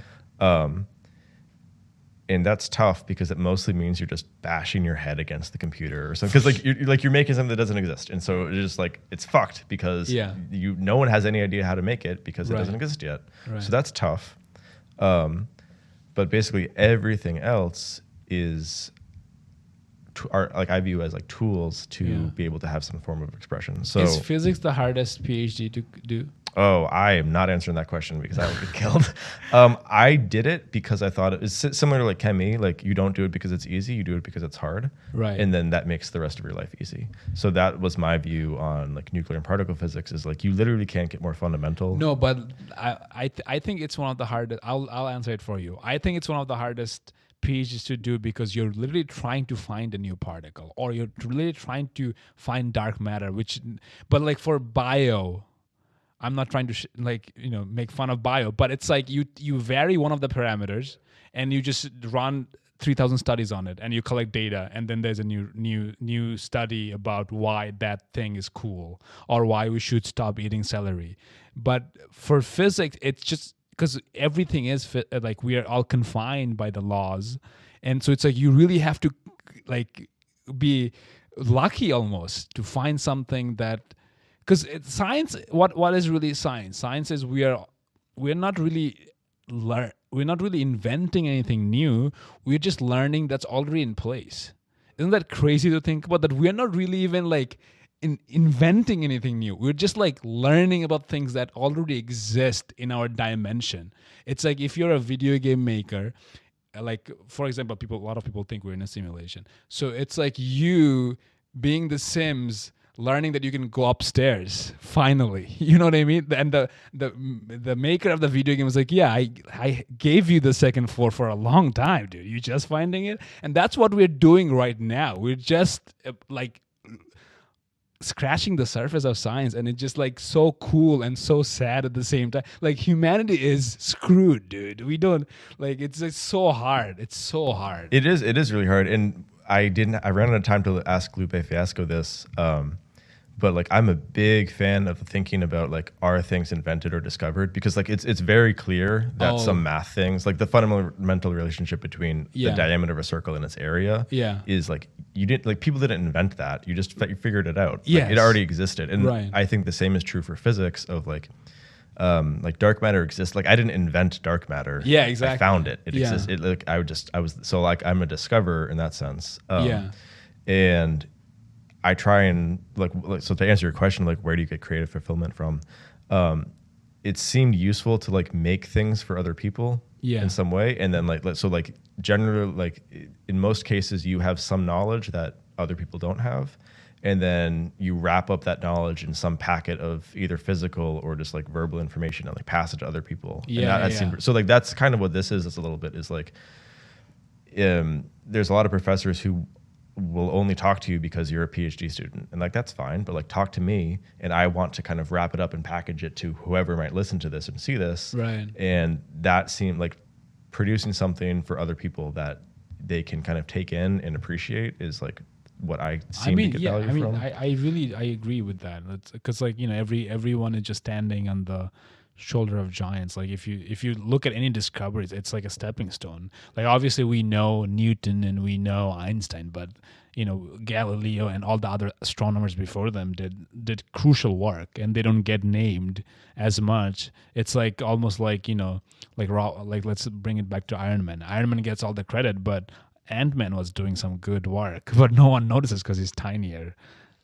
And that's tough because it mostly means you're just bashing your head against the computer or something. Because you're making something that doesn't exist, and so it's just like it's fucked because no one has any idea how to make it because it doesn't exist yet. Right. So that's tough. But basically everything else is I view as like tools to be able to have some form of expression. So is physics the hardest PhD to do? Oh, I am not answering that question because I would get killed. I did it because I thought it was similar to like chemi. Like you don't do it because it's easy, you do it because it's hard. Right. And then that makes the rest of your life easy. So that was my view on like nuclear and particle physics is like you literally can't get more fundamental. No, but I think it's one of the hardest. I'll answer it for you. I think it's one of the hardest PhDs to do because you're literally trying to find a new particle or you're literally trying to find dark matter, but like for bio, I'm not trying to make fun of bio, but it's like you vary one of the parameters and you just run 3,000 studies on it and you collect data, and then there's a new study about why that thing is cool or why we should stop eating celery. But for physics, it's just because everything is like we are all confined by the laws, and so it's like you really have to like be lucky almost to find something that. Because science, what is really science? Science is we're not really inventing anything new. We're just learning that's already in place. Isn't that crazy to think about? That we're not really even like inventing anything new. We're just like learning about things that already exist in our dimension. It's like if you're a video game maker, like for example, a lot of people think we're in a simulation. So it's like you being the Sims. Learning that you can go upstairs finally, you know what I mean? And the maker of the video game was like, yeah, I gave you the second floor for a long time, dude. You just finding it, and that's what we're doing right now. We're just like scratching the surface of science, and it's just like so cool and so sad at the same time. Like humanity is screwed, dude. We don't like it's so hard. It's so hard. It is really hard, and I ran out of time to ask Lupe Fiasco this. But like I'm a big fan of thinking about like are things invented or discovered, because like it's very clear that some math things, like the fundamental relationship between the diameter of a circle and its area is like people didn't invent that, you figured it out. Like, it already existed. And I think the same is true for physics of like dark matter exists. Like I didn't invent dark matter. Yeah, exactly. I found it. It exists. It like I'm a discoverer in that sense. And I try and so to answer your question, like where do you get creative fulfillment from? It seemed useful to like make things for other people in some way, and then generally like in most cases you have some knowledge that other people don't have, and then you wrap up that knowledge in some packet of either physical or just like verbal information and like pass it to other people. So like that's kind of what this is. It's a little bit is like there's a lot of professors who will only talk to you because you're a PhD student, and like that's fine, but like talk to me and I want to kind of wrap it up and package it to whoever might listen to this and see this. Right. And that seemed like producing something for other people that they can kind of take in and appreciate is like what I seem to get value from. I agree with that. Because like everyone is just standing on the shoulder of giants. Like if you look at any discoveries, it's like a stepping stone. Like obviously we know Newton and we know Einstein, but Galileo and all the other astronomers before them did crucial work, and they don't get named as much. It's like almost like like let's bring it back to Iron Man. Iron Man gets all the credit, but Ant-Man was doing some good work, but no one notices because he's tinier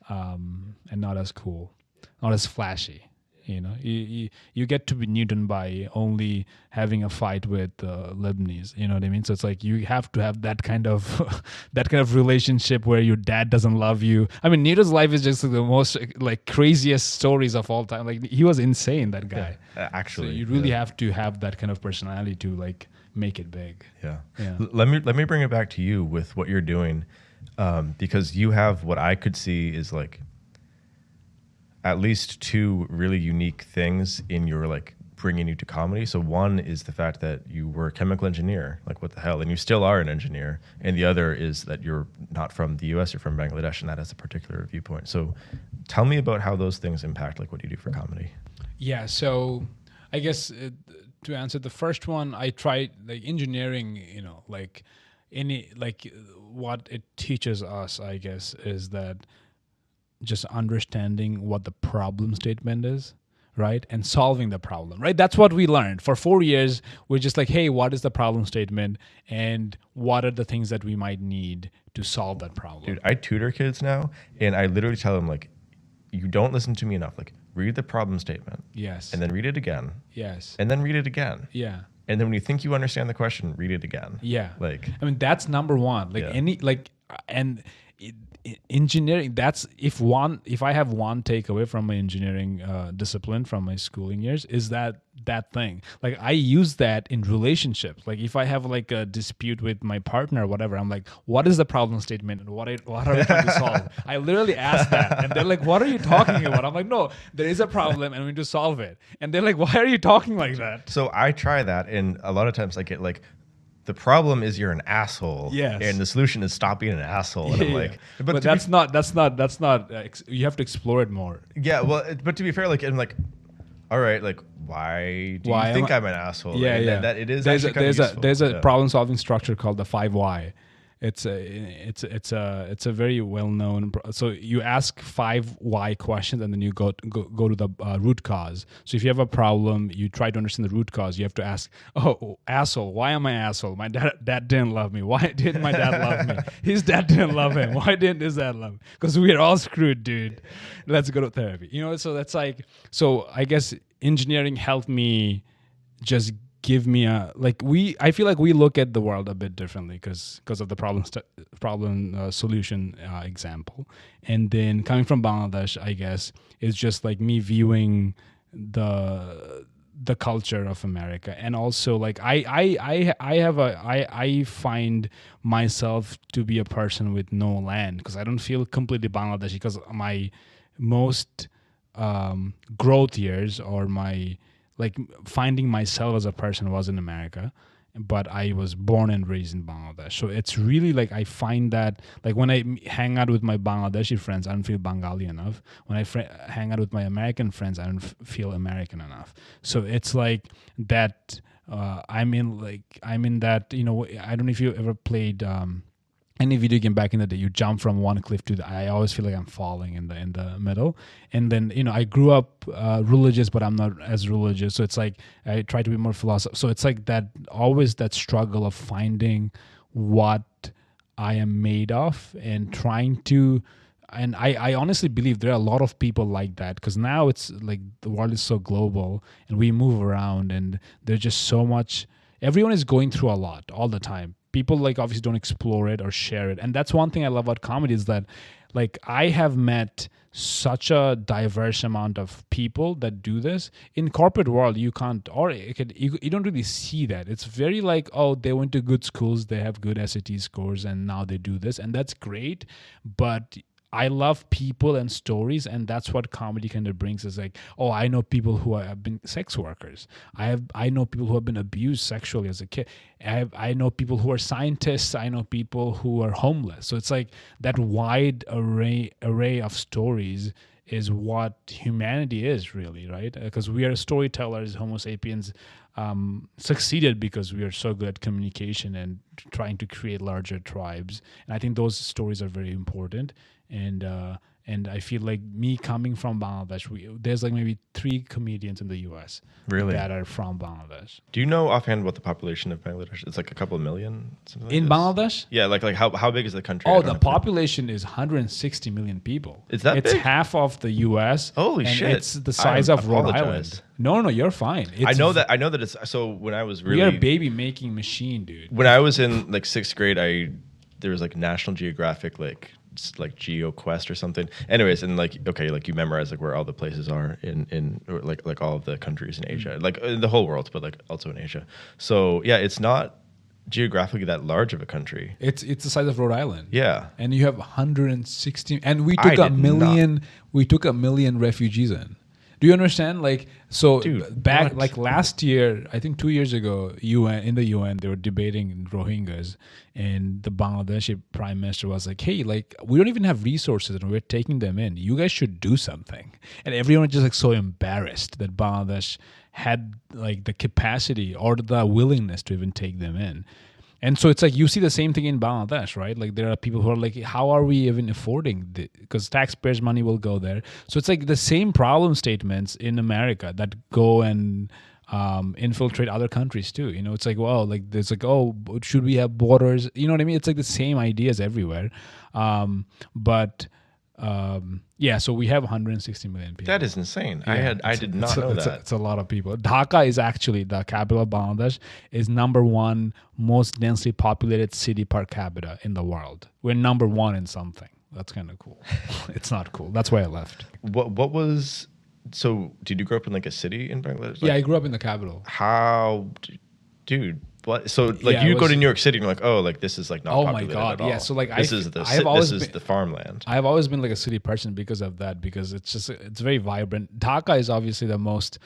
and not as cool, not as flashy. You get to be Newton by only having a fight with Leibniz. You know what I mean? So it's like you have to have that kind of relationship where your dad doesn't love you. I mean, Newton's life is just the most like craziest stories of all time. Like he was insane, that guy. Yeah, actually, so you really have to have that kind of personality to like make it big. Yeah. Let me bring it back to you with what you're doing, because you have what I could see is like at least two really unique things in your like bringing you to comedy. So one is the fact that you were a chemical engineer, like what the hell, and you still are an engineer. And the other is that you're not from the US, you're from Bangladesh, and that has a particular viewpoint. So tell me about how those things impact like what you do for comedy. Yeah, so I guess to answer the first one, I tried like engineering, like what it teaches us, I guess, is that just understanding what the problem statement is, right? And solving the problem, right? That's what we learned. For 4 years, we're just like, hey, what is the problem statement? And what are the things that we might need to solve that problem? Dude, I tutor kids now, and I literally tell them, like, you don't listen to me enough. Like, read the problem statement. Yes. And then read it again. Yes. And then read it again. Yeah. And then when you think you understand the question, read it again. Yeah. Like, I mean, that's number one. Like engineering, that's if I have one takeaway from my engineering discipline from my schooling years, is that thing. Like, I use that in relationships. Like, if I have like a dispute with my partner or whatever, I'm like, what is the problem statement and what are we trying to solve? I literally ask that, and they're like, what are you talking about? I'm like, no, there is a problem and we need to solve it. And they're like, why are you talking like that? So I try that, and a lot of times I get like, the problem is you're an asshole. Yes. And the solution is stop being an asshole. And I'm like, but that's not. You have to explore it more. Yeah. Well, but to be fair, like, I'm like, all right, like, why do you think I'm an asshole? Yeah, and yeah. That it is. There's a problem solving structure called the 5 why. It's a very well known. So you ask 5 why questions, and then you go to the root cause. So if you have a problem, you try to understand the root cause. You have to ask, oh, asshole, why am I asshole? My dad didn't love me. Why didn't my dad love me? His dad didn't love him. Why didn't his dad love him? Because we are all screwed, dude. Let's go to therapy. So that's like. So I guess engineering helped me just give me I feel like we look at the world a bit differently because of the problem solution example. And then coming from Bangladesh, I guess, is just like me viewing the culture of America. And also like I find myself to be a person with no land, because I don't feel completely Bangladeshi, because my most growth years, or my like finding myself as a person, was in America, but I was born and raised in Bangladesh. So it's really like, I find that like when I hang out with my Bangladeshi friends, I don't feel Bengali enough. When I hang out with my American friends, I don't feel American enough. So it's like that. I'm in that. I don't know if you ever played any video game back in the day. You jump from one cliff to I always feel like I'm falling in the middle. And then I grew up religious, but I'm not as religious. So it's like I try to be more philosophical. So it's like that, always that struggle of finding what I am made of, and trying to. And I honestly believe there are a lot of people like that, because now it's like the world is so global and we move around, and there's just so much. Everyone is going through a lot all the time. People like obviously don't explore it or share it. And that's one thing I love about comedy, is that like I have met such a diverse amount of people that do this. In corporate world, you can't, or you don't really see that. It's very like, oh, they went to good schools, they have good SAT scores, and now they do this. And that's great. But I love people and stories, and that's what comedy kind of brings. Is like, oh, I know people who have been sex workers. I know people who have been abused sexually as a kid. I know people who are scientists. I know people who are homeless. So it's like that wide array of stories is what humanity is really, right? Because we are storytellers. Homo sapiens succeeded because we are so good at communication and trying to create larger tribes. And I think those stories are very important. And I feel like me coming from Bangladesh, there's like maybe 3 comedians in the U.S. really that are from Bangladesh. Do you know offhand what the population of Bangladesh? It's like a couple of million. Something like in this? Bangladesh? Yeah, like how big is the country? Oh, the population is 160 million people. Is that It's big? half of the U.S. Holy and shit! It's the size of Rhode Island. No, you're fine. I know that it's so. When I was really, we are a baby making machine, dude. When I was in like 6th grade, there was like National Geographic like GeoQuest or something. Anyways, and like you memorize like where all the places are in or like all of the countries in Asia, like in the whole world, but like also in Asia. So yeah, it's not geographically that large of a country. It's the size of Rhode Island. Yeah, and you have 160, and we took a million refugees in. Do you understand? Like, so Dude, back what? like last year, I think 2 years ago, UN in the UN they were debating Rohingyas, and the Bangladeshi prime minister was like, "Hey, like we don't even have resources, and we're taking them in. You guys should do something." And everyone was just like so embarrassed that Bangladesh had like the capacity or the willingness to even take them in. And so it's like you see the same thing in Bangladesh, right? Like there are people who are like, how are we even affording this? Because taxpayers' money will go there. So it's like the same problem statements in America that go and infiltrate other countries too. You know, it's like, well, like there's like, oh, should we have borders? You know what I mean? It's like the same ideas everywhere. But yeah, so we have 160 million people. That is insane. Yeah, I did not know that. It's a lot of people. Dhaka is actually the capital of Bangladesh, is number one most densely populated city per capita in the world. We're number one in something. That's kind of cool. It's not cool. That's why I left. What was so? Did you grow up in like a city in Bangladesh? Yeah, I grew up in the capital. How, dude? What? So like Yeah, you it go to was- New York City and you're like, oh, like this is like not. Oh my populated God, at all. yeah, so, like, this I- is the I have always this is been- the farmland. I've always been like a city person because of that, because it's very vibrant. Dhaka is obviously the most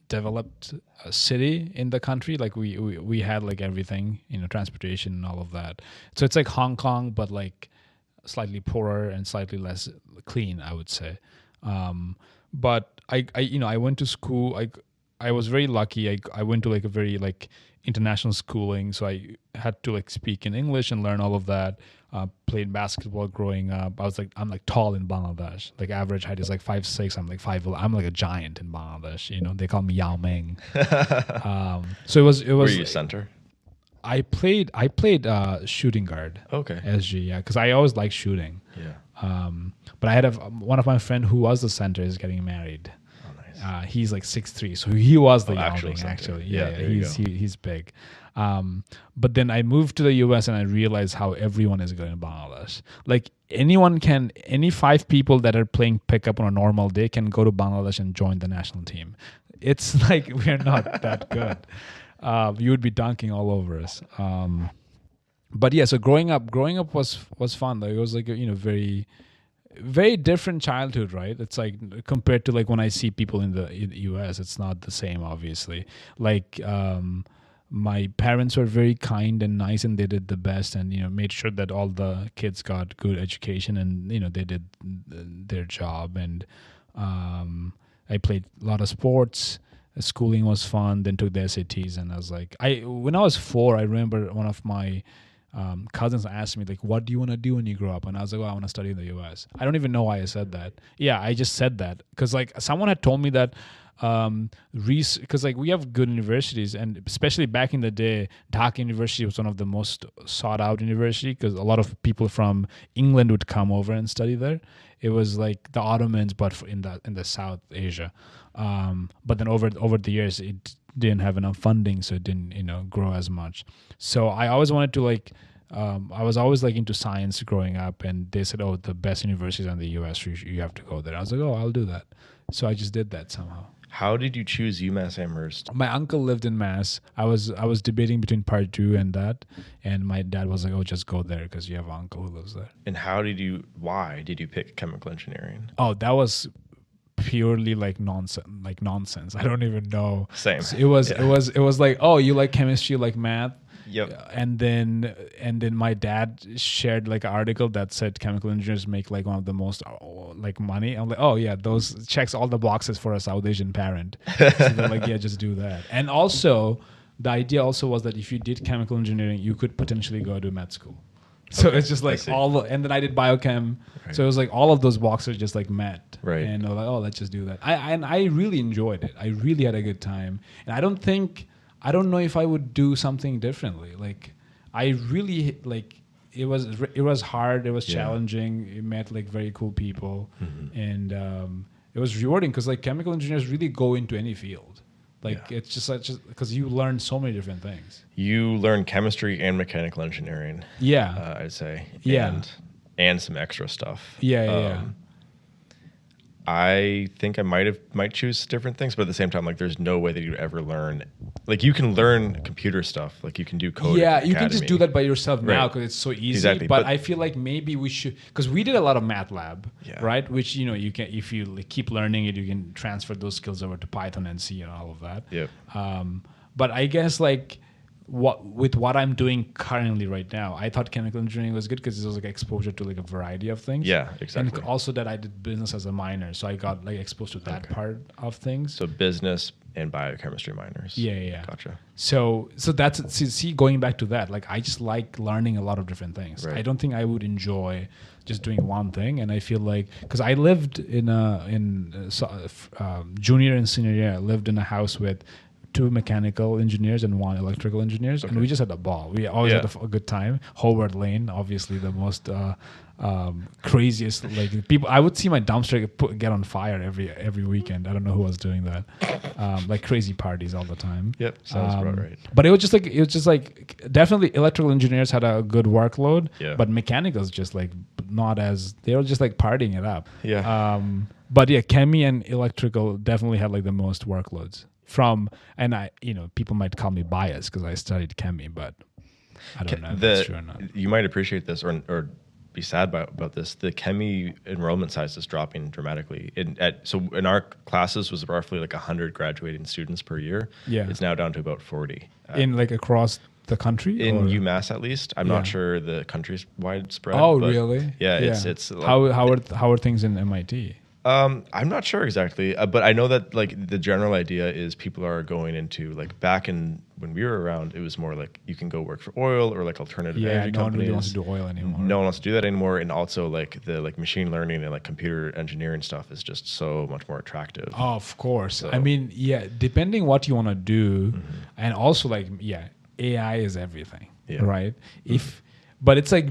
developed city in the country. Like we had like everything, you know, transportation and all of that. So it's like Hong Kong, but like slightly poorer and slightly less clean, I would say. But I you know, I went to school. I was very lucky. I went to like a very like international schooling, so I had to like speak in English and learn all of that. Played basketball growing up. I'm like tall in Bangladesh. Like average height is like 5'6". I'm like 5'11". I'm like a giant in Bangladesh. You know, they call me Yao Ming. So it was. Were you center? I played shooting guard. Okay. SG, yeah, because I always liked shooting. Yeah. But I had one of my friend who was the center is getting married. Oh, nice. He's like 6'3", so he was the actual youngling, center. actually. Yeah, Yeah, there you he's big. But then I moved to the US and I realized how everyone is good in Bangladesh. Like any 5 people that are playing pickup on a normal day can go to Bangladesh and join the national team. It's like we're not that good. You would be dunking all over us. But yeah, so growing up was fun. Like it was like a, you know, very very different childhood, right? It's like compared to like when I see people in the US, it's not the same, obviously. Like my parents were very kind and nice, and they did the best, and you know, made sure that all the kids got good education, and you know, they did their job. And I played a lot of sports. Schooling was fun. Then took the SATs, and I was like, when I was 4, I remember one of my cousins asked me like, what do you want to do when you grow up? And I was like, well, I want to study in the US. I don't even know why I said that. Yeah, I just said that because like someone had told me that because like we have good universities, and especially back in the day, Dhaka University was one of the most sought out university because a lot of people from England would come over and study there. It was like the Ottomans, but in the South Asia. But then over the years, it didn't have enough funding, so it didn't, you know, grow as much. So I always wanted to like, I was always like into science growing up, and they said, oh, the best universities in the US, you have to go there. I was like, oh, I'll do that. So I just did that somehow. How did you choose UMass Amherst? My uncle lived in Mass. I was debating between Purdue and that, and my dad was like, oh, just go there because you have an uncle who lives there. And why did you pick chemical engineering? Oh, that was purely like nonsense. I don't even know. Same. So it was like, oh, you like chemistry, you like math. Yep. And then my dad shared like an article that said chemical engineers make like one of the most like money. I'm like, oh yeah, those checks all the boxes for a South Asian parent. So they're like, yeah, just do that. And also the idea also was that if you did chemical engineering, you could potentially go to med school. So it's just like and then I did biochem. Right. So it was like all of those boxes just like met. Right. And I was like, oh, let's just do that. I really enjoyed it. I really had a good time. And I don't know if I would do something differently. Like I really like it was hard. It was challenging. It met like very cool people, and it was rewarding because like chemical engineers really go into any field. Like it's just because you learn so many different things. You learn chemistry and mechanical engineering. Yeah, I'd say. Yeah, and some extra stuff. Yeah. I think I might choose different things, but at the same time, like there's no way that you ever learn. Like you can learn computer stuff, like you can do code. Yeah, at you can just Academy. do that by yourself now Right. because it's so easy. Exactly, But but- I feel like maybe we should, because we did a lot of MATLAB, Yeah. right? Which you can, if you like, keep learning it, you can transfer those skills over to Python and C and all of that. Yep. But I guess like what I'm doing currently right now, I thought chemical engineering was good because it was like exposure to like a variety of things. Yeah, exactly. And also that I did business as a minor, so I got like exposed to that part of things. So business and biochemistry minors. Yeah. Gotcha. So that's see going back to that, like I just like learning a lot of different things. Right. I don't think I would enjoy just doing one thing, and I feel like because I lived in junior and senior year, I lived in a house with 2 mechanical engineers and 1 electrical engineers, and we just had a ball. We always had a good time. Howard Lane, obviously the most craziest, like people. I would see my dumpster get on fire every weekend. I don't know who was doing that. Like crazy parties all the time. Yep, sounds about right. But it was just like definitely electrical engineers had a good workload. Yeah. But mechanicals just like not as, they were just like partying it up. Yeah. But yeah, chemi and electrical definitely had like the most workloads. And I, people might call me biased because I studied chemi, but I don't know if that's true or not. You might appreciate this or be sad about this. The chemi enrollment size is dropping dramatically. So in our classes was roughly like 100 graduating students per year. Yeah. It's now down to about 40. In like across the country? In or? UMass at least. I'm not sure the country's widespread. Oh, but really? Yeah, it's like, how are things in MIT? I'm not sure exactly, but I know that like the general idea is people are going into like back in when we were around, it was more like you can go work for oil or like alternative energy companies. No one really wants to do oil anymore. No one wants to do that anymore, and also like the like machine learning and like computer engineering stuff is just so much more attractive. Oh, of course. So- I mean, yeah, depending what you want to do, and also like AI is everything, right? But it's like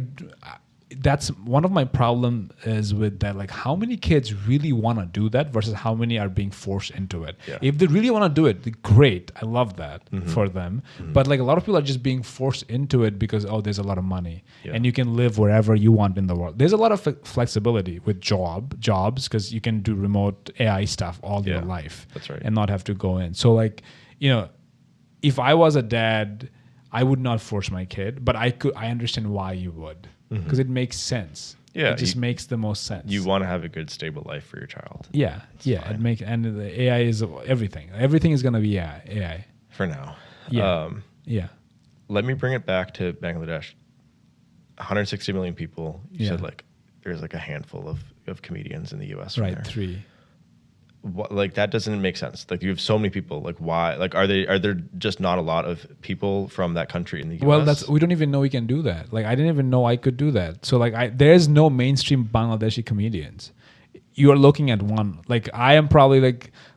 that's one of my problem is with that, like how many kids really want to do that versus how many are being forced into it. Yeah. If they really want to do it, great, I love that for them. But like a lot of people are just being forced into it because there's a lot of money and you can live wherever you want in the world. There's a lot of flexibility with jobs because you can do remote AI stuff all your life. That's right. And not have to go in. So like, if I was a dad, I would not force my kid, but I understand why you would. Because it makes sense. Yeah, It just makes the most sense. You want to have a good, stable life for your child. Yeah. And the AI is everything. Everything is going to be AI. For now. Yeah. Let me bring it back to Bangladesh. 160 million people. You said like there's like a handful of comedians in the US. Right. There. 3. Like that doesn't make sense. Like you have so many people. Like why? Like are there just not a lot of people from that country in the US? Well, we don't even know we can do that. Like I didn't even know I could do that. So like there's no mainstream Bangladeshi comedians. You are looking at one. Like I am probably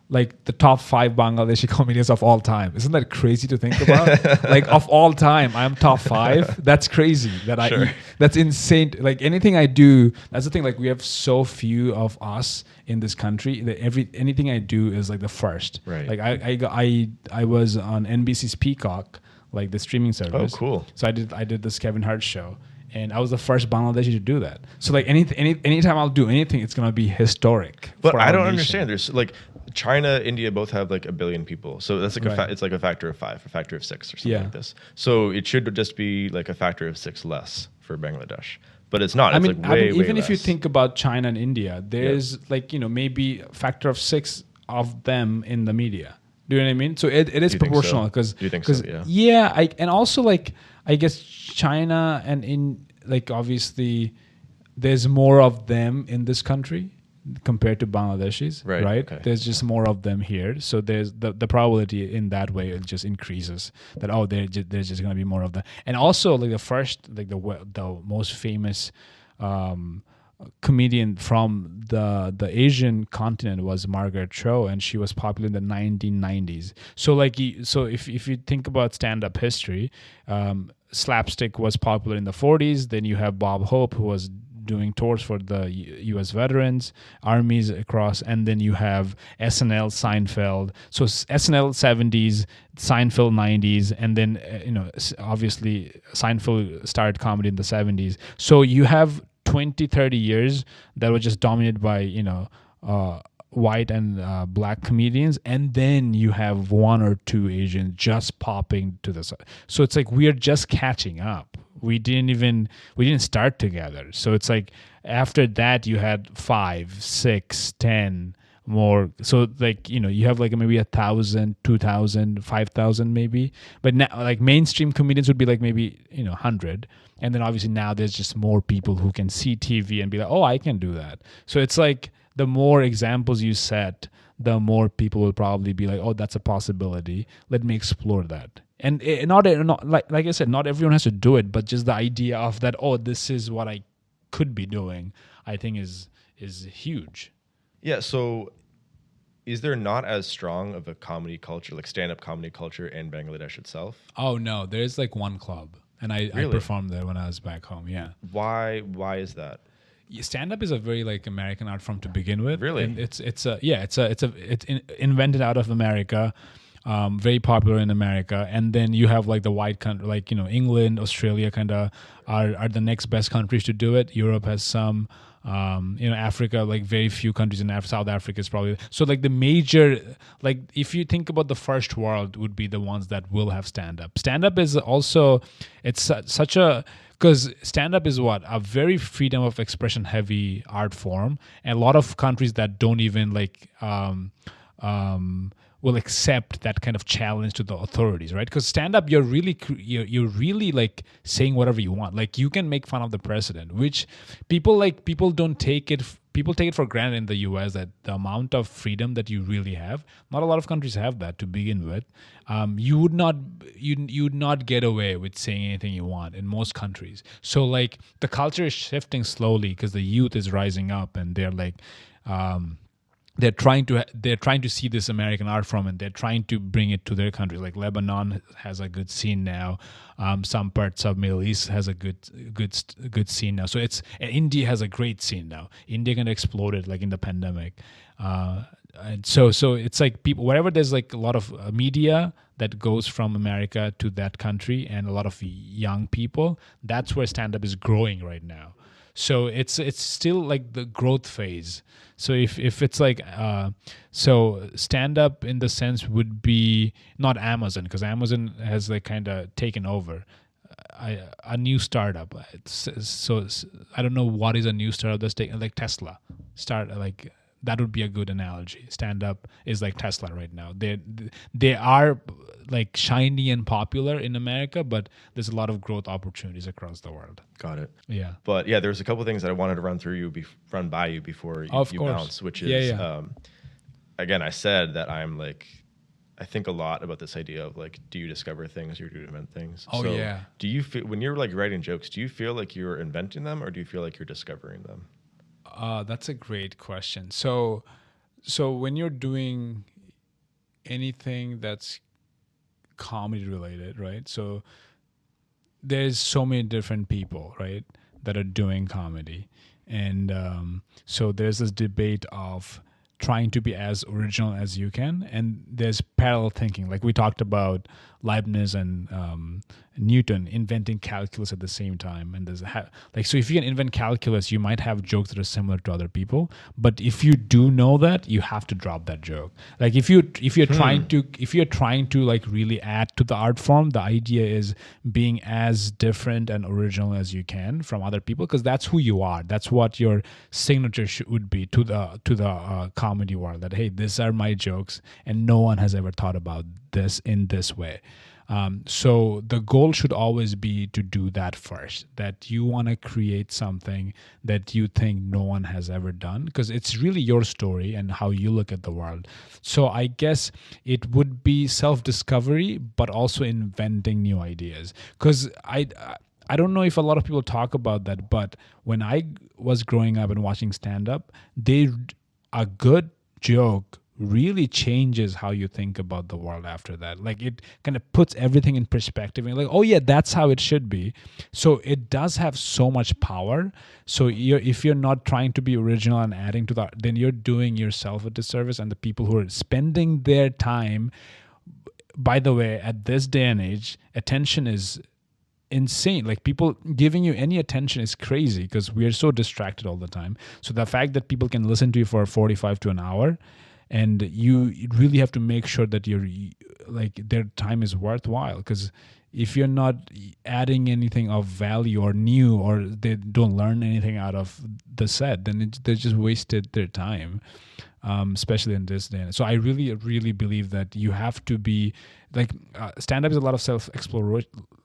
like the top 5 Bangladeshi comedians of all time. Isn't that crazy to think about? Like of all time, I'm top 5. That's crazy. That's insane. Like anything I do, that's the thing. Like we have so few of us in this country that anything I do is like the first. Right. Like I was on NBC's Peacock, like the streaming service. Oh, cool. So I did this Kevin Hart show. And I was the first Bangladeshi to do that. So like anytime I'll do anything, it's gonna be historic. But I don't understand. There's like China, India both have like 1 billion people. So that's like it's like a factor of 5, a factor of 6 or something like this. So it should just be like a factor of 6 less for Bangladesh. But it's not. It's like way even if you less. think about China and India, there's like, maybe a factor of 6 of them in the media. Do you know what I mean? So it is proportional because you think so? And also like I guess China and in like obviously there's more of them in this country compared to Bangladeshis, right? Okay. There's just more of them here, so there's the probability in that way it just increases that there's just gonna be more of them. And also like the most famous comedian from the Asian continent was Margaret Cho, and she was popular in the 1990s. So if you think about stand-up history, slapstick was popular in the 40s. Then you have Bob Hope, who was doing tours for the U.S. veterans, armies across, and then you have SNL, Seinfeld. So SNL 70s, Seinfeld 90s, and then obviously Seinfeld started comedy in the 70s. So you have 20, 30 years that were just dominated by white and black comedians, and then you have one or two Asians just popping to the side. So it's like we're just catching up. We didn't start together. So it's like after that you had 5, 6, 10 more. So like, you have like maybe 1,000, 2,000, 5,000 maybe. But now like mainstream comedians would be like maybe 100. And then obviously now there's just more people who can see TV and be like, oh, I can do that. So it's like the more examples you set, the more people will probably be like, oh, that's a possibility. Let me explore that. And not like I said, not everyone has to do it, but just the idea of that, oh, this is what I could be doing, I think is huge. Yeah. So is there not as strong of a comedy culture, like stand-up comedy culture in Bangladesh itself? Oh, no, there's like one club. And I performed there when I was back home. Yeah. Why is that? Stand-up is a very like American art form to begin with. Really? And it's invented out of America. Very popular in America, and then you have like the white country, like England, Australia, kind of are the next best countries to do it. Europe has some, Africa, like very few countries in South Africa is probably so like the major, like if you think about the first world, would be the ones that will have stand up. Stand up is also such a because stand-up is a very freedom of expression heavy art form, and a lot of countries that don't even like will accept that kind of challenge to the authorities, right? Because stand-up, you're really like saying whatever you want. Like you can make fun of the president, which people don't take it. People take it for granted in the U.S. that the amount of freedom that you really have, not a lot of countries have that to begin with. You would not get away with saying anything you want in most countries. So like the culture is shifting slowly because the youth is rising up and they're like. They're trying to see this American art form, and they're trying to bring it to their countries. Like Lebanon has a good scene now. Some parts of Middle East has a good scene now. So and India has a great scene now. India kind of exploded like in the pandemic, and so it's like people wherever there's like a lot of media that goes from America to that country, and a lot of young people. That's where stand-up is growing right now. So it's still like the growth phase. So if it's like so stand up in the sense would be not Amazon, because Amazon has like kind of taken over. A new startup. So I don't know what is a new startup that's taking, like Tesla. That would be a good analogy. Stand up is like Tesla right now. They are like shiny and popular in America, but there's a lot of growth opportunities across the world. Got it. Yeah. But yeah, there's a couple things that I wanted to run by you before you bounce, which is again, I said that I think a lot about this idea of like, do you discover things or do you invent things? Oh, so yeah. Do you feel when you're like writing jokes, do you feel like you're inventing them or do you feel like you're discovering them? That's a great question. So when you're doing anything that's comedy related, right? So there's so many different people, right, that are doing comedy. And so there's this debate of trying to be as original as you can. And there's parallel thinking. Like we talked about Leibniz and Newton inventing calculus at the same time. And there's so if you can invent calculus, you might have jokes that are similar to other people. But if you do know that, you have to drop that joke. Like if you're trying to like really add to the art form, the idea is being as different and original as you can from other people, because that's who you are. That's what your signature would be to the comedy world. That hey, these are my jokes, and no one has ever thought about this in this way. So the goal should always be to do that first, that you want to create something that you think no one has ever done, because it's really your story and how you look at the world. So I guess it would be self-discovery, but also inventing new ideas. Because I don't know if a lot of people talk about that, but when I was growing up and watching stand-up, a good joke really changes how you think about the world after that. Like it kind of puts everything in perspective and like, oh yeah, that's how it should be. So it does have so much power. So if you're not trying to be original and adding to that, then you're doing yourself a disservice and the people who are spending their time. By the way, at this day and age, attention is insane. Like people giving you any attention is crazy because we are so distracted all the time. So the fact that people can listen to you for 45 to an hour, and you really have to make sure that you're like their time is worthwhile, because if you're not adding anything of value or new, or they don't learn anything out of the set, then they just wasted their time, especially in this day. So I really, really believe that you have to be like stand-up is a lot of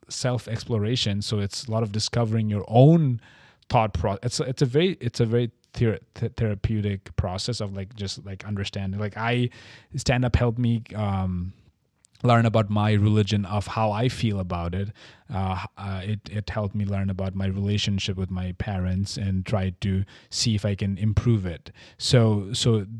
self-exploration. So it's a lot of discovering your own thought process. It's a very therapeutic process of like just like understanding. Like stand-up helped me learn about my religion, of how I feel about it. It helped me learn about my relationship with my parents and try to see if I can improve it. So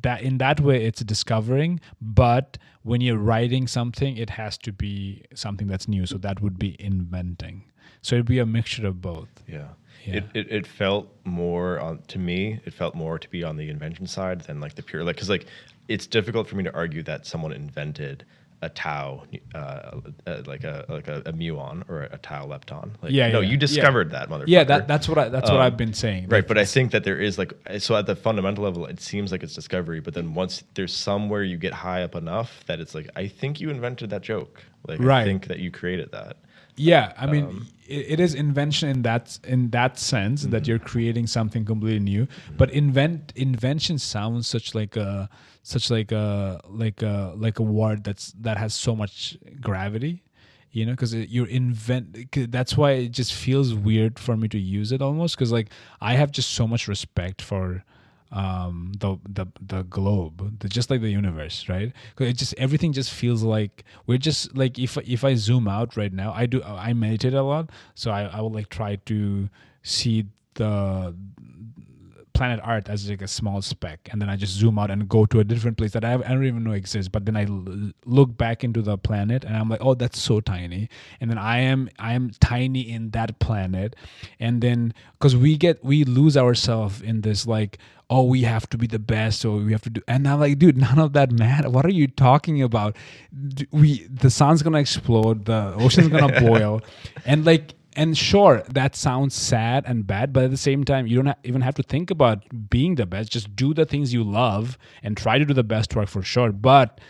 that in that way it's discovering, but when you're writing something, it has to be something that's new. So that would be inventing. So it'd be a mixture of both. Yeah. Yeah. It felt more on, to me, it felt more to be on the invention side than like the pure, like, because like it's difficult for me to argue that someone invented a tau, like a muon or a tau lepton. Like, you discovered that, motherfucker. Yeah, that's what I've been saying. Right, but I think that there is like, so at the fundamental level, it seems like it's discovery. But then once there's somewhere you get high up enough that it's like, I think you invented that joke. Like, right. I think that you created that. Yeah, I mean, it is invention in that sense, that you're creating something completely new. But invention sounds such like a word that has so much gravity, because you invent. That's why it just feels weird for me to use it almost, because like I have just so much respect for the globe, just like the universe, right? Because it just, everything just feels like we're just like, if I zoom out right now, I meditate a lot, so I will like try to see the planet Earth as like a small speck, and then I just zoom out and go to a different place that I don't even know exists. But then I look back into the planet, and I'm like, oh, that's so tiny. And then I am tiny in that planet, and then because we lose ourselves in this like, oh, we have to be the best, or we have to do. And I'm like, dude, none of that matters. What are you talking about? The sun's gonna explode, the ocean's gonna boil, and like. And sure, that sounds sad and bad, but at the same time, you don't even have to think about being the best. Just do the things you love and try to do the best work for sure. But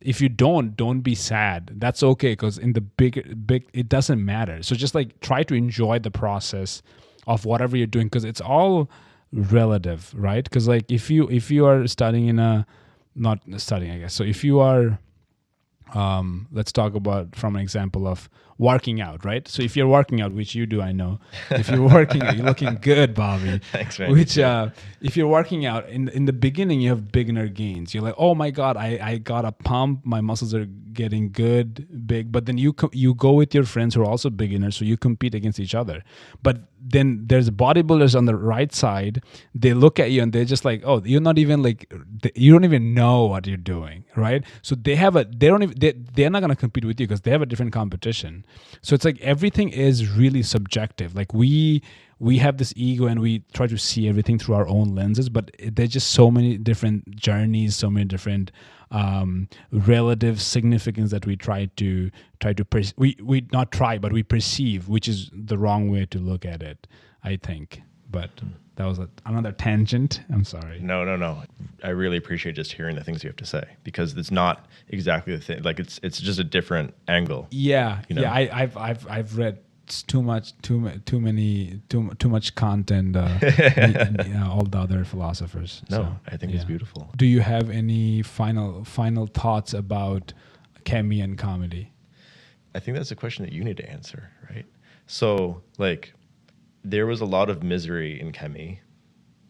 if you don't be sad. That's okay, because in the big, it doesn't matter. So just like try to enjoy the process of whatever you're doing, because it's all relative, right? Because like if you are studying not studying, I guess. So if you are, let's talk about from an example of working out, right? So if you're working out, which you do, I know. If you're working out, you're looking good, Bobby. Thanks, man. Which, if you're working out, in the beginning, you have beginner gains. You're like, oh my God, I got a pump. My muscles are getting good, big. But then you go with your friends who are also beginners, so you compete against each other. But then there's bodybuilders on the right side. They look at you and they're just like, oh, you're not even like, you don't even know what you're doing, right? So they're not going to compete with you because they have a different competition. So it's like everything is really subjective. Like we have this ego and we try to see everything through our own lenses, but there's just so many different journeys, so many different relative significance that we we perceive, which is the wrong way to look at it, I think. But that was another tangent. I'm sorry. No. I really appreciate just hearing the things you have to say, because it's not exactly the thing. Like it's just a different angle. Yeah, I've read too much content. All the other philosophers. No, so, I think it's beautiful. Do you have any final thoughts about chemi and comedy? I think that's a question that you need to answer, right? So, like, there was a lot of misery in chemi.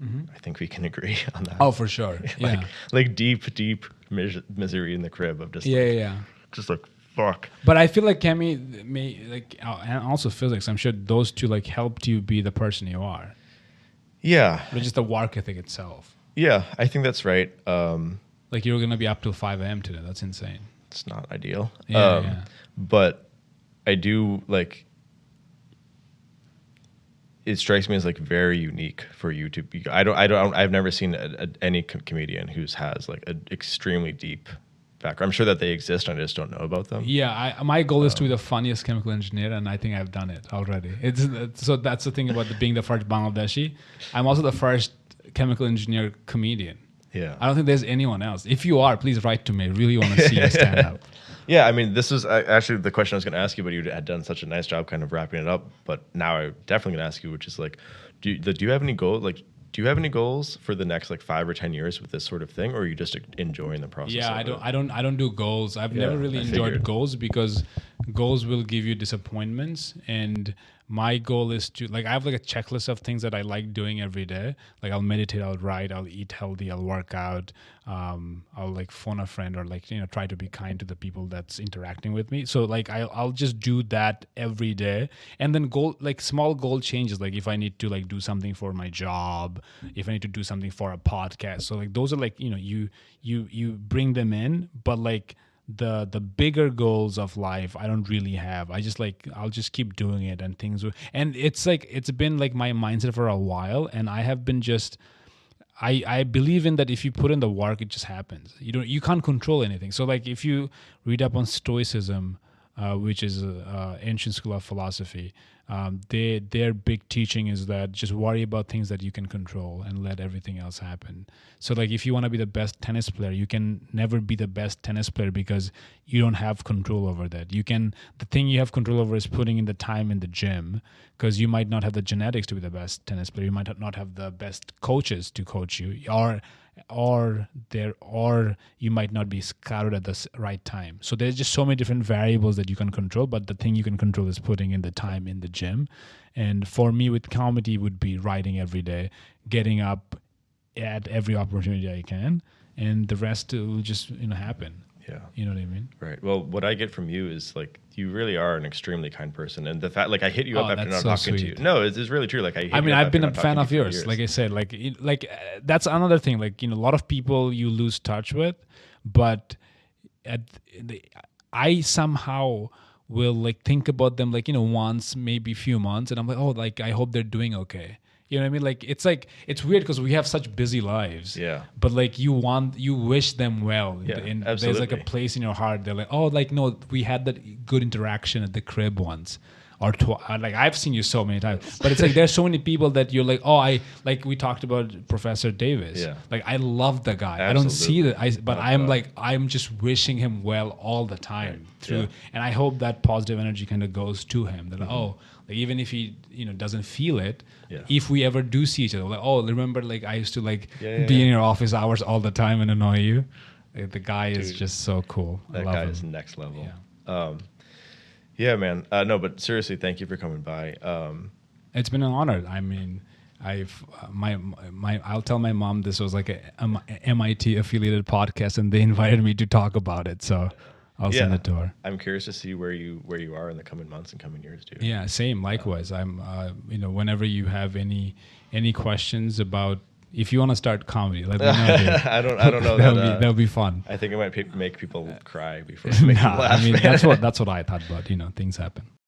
Mm-hmm. I think we can agree on that. Oh, for sure. Yeah. like deep misery in the crib of just just like fuck. But I feel like chemi and also physics, I'm sure those two like helped you be the person you are. Yeah. But just the work ethic itself. Yeah, I think that's right. Like you were gonna be up till 5 a.m. today. That's insane. It's not ideal. Yeah. But I do like. It strikes me as like very unique for you to be. I've never seen any comedian who has like an extremely deep background? I'm sure that they exist. I just don't know about them. Yeah, my goal is to be the funniest chemical engineer, and I think I've done it already. So that's the thing about being the first Bangladeshi. I'm also the first chemical engineer comedian. Yeah. I don't think there's anyone else. If you are, please write to me. I really want to see you stand up. Yeah, I mean, this was actually the question I was going to ask you, but you had done such a nice job kind of wrapping it up. But now I'm definitely going to ask you, which is like, do you have any goal? Like, do you have any goals for the next like 5 or 10 years with this sort of thing, or are you just enjoying the process? Yeah, I don't do goals. I've never really enjoyed goals because goals will give you disappointments, and my goal is to like I have like a checklist of things that I like doing every day. Like I'll meditate, I'll write, I'll eat healthy, I'll work out, I'll like phone a friend or like try to be kind to the people that's interacting with me. So like I'll just do that every day, and then small goal changes. Like if I need to like do something for my job, if I need to do something for a podcast. So like those are like you bring them in, but like the bigger goals of life I don't really have. I'll just keep doing it, and and it's been like my mindset for a while, and I have been just I believe in that if you put in the work, it just happens. You can't control anything. So like if you read up on Stoicism, which is an ancient school of philosophy, their big teaching is that just worry about things that you can control and let everything else happen. So like if you want to be the best tennis player, you can never be the best tennis player because you don't have control over that. The thing you have control over is putting in the time in the gym, because you might not have the genetics to be the best tennis player. You might not have the best coaches to coach you, or you might not be scouted at the right time. So there's just so many different variables that you can control, but the thing you can control is putting in the time in the gym. And for me with comedy would be writing every day, getting up at every opportunity I can, and the rest will just happen. Yeah. You know what I mean? Right. Well, what I get from you is like you really are an extremely kind person, and the fact like I hit you up after not talking to you. No, it's really true. Like I've been a fan of yours. Like I said, that's another thing. Like a lot of people you lose touch with, but I somehow will like think about them once, maybe few months, and I'm like, oh, like I hope they're doing okay. You know what I mean? Like it's weird because we have such busy lives. Yeah. But like you wish them well. Yeah, and absolutely. there's like a place in your heart. They're like, oh, like no, we had that good interaction at the crib once. Or like I've seen you so many times, but it's like there's so many people that you're like, oh, we talked about Professor Davis. Yeah. Like I love the guy. Absolutely. I don't see that, but I'm just wishing him well all the time through, and I hope that positive energy kind of goes to him. That like even if he doesn't feel it, if we ever do see each other, like remember like I used to like be in your office hours all the time and annoy you. Like, the guy is just so cool. That I love guy him. is next level. Yeah. Yeah, man. No, but seriously, thank you for coming by. It's been an honor. I mean, I'll tell my mom this was like a MIT affiliated podcast, and they invited me to talk about it. So I'll send it to her. I'm curious to see where you are in the coming months and coming years, too. Yeah, same. Likewise. I'm whenever you have any questions about. If you want to start comedy, let me know. I don't know. That'll be fun. I think it might make people cry before. Make them laugh, I mean man. that's what I thought, but things happen.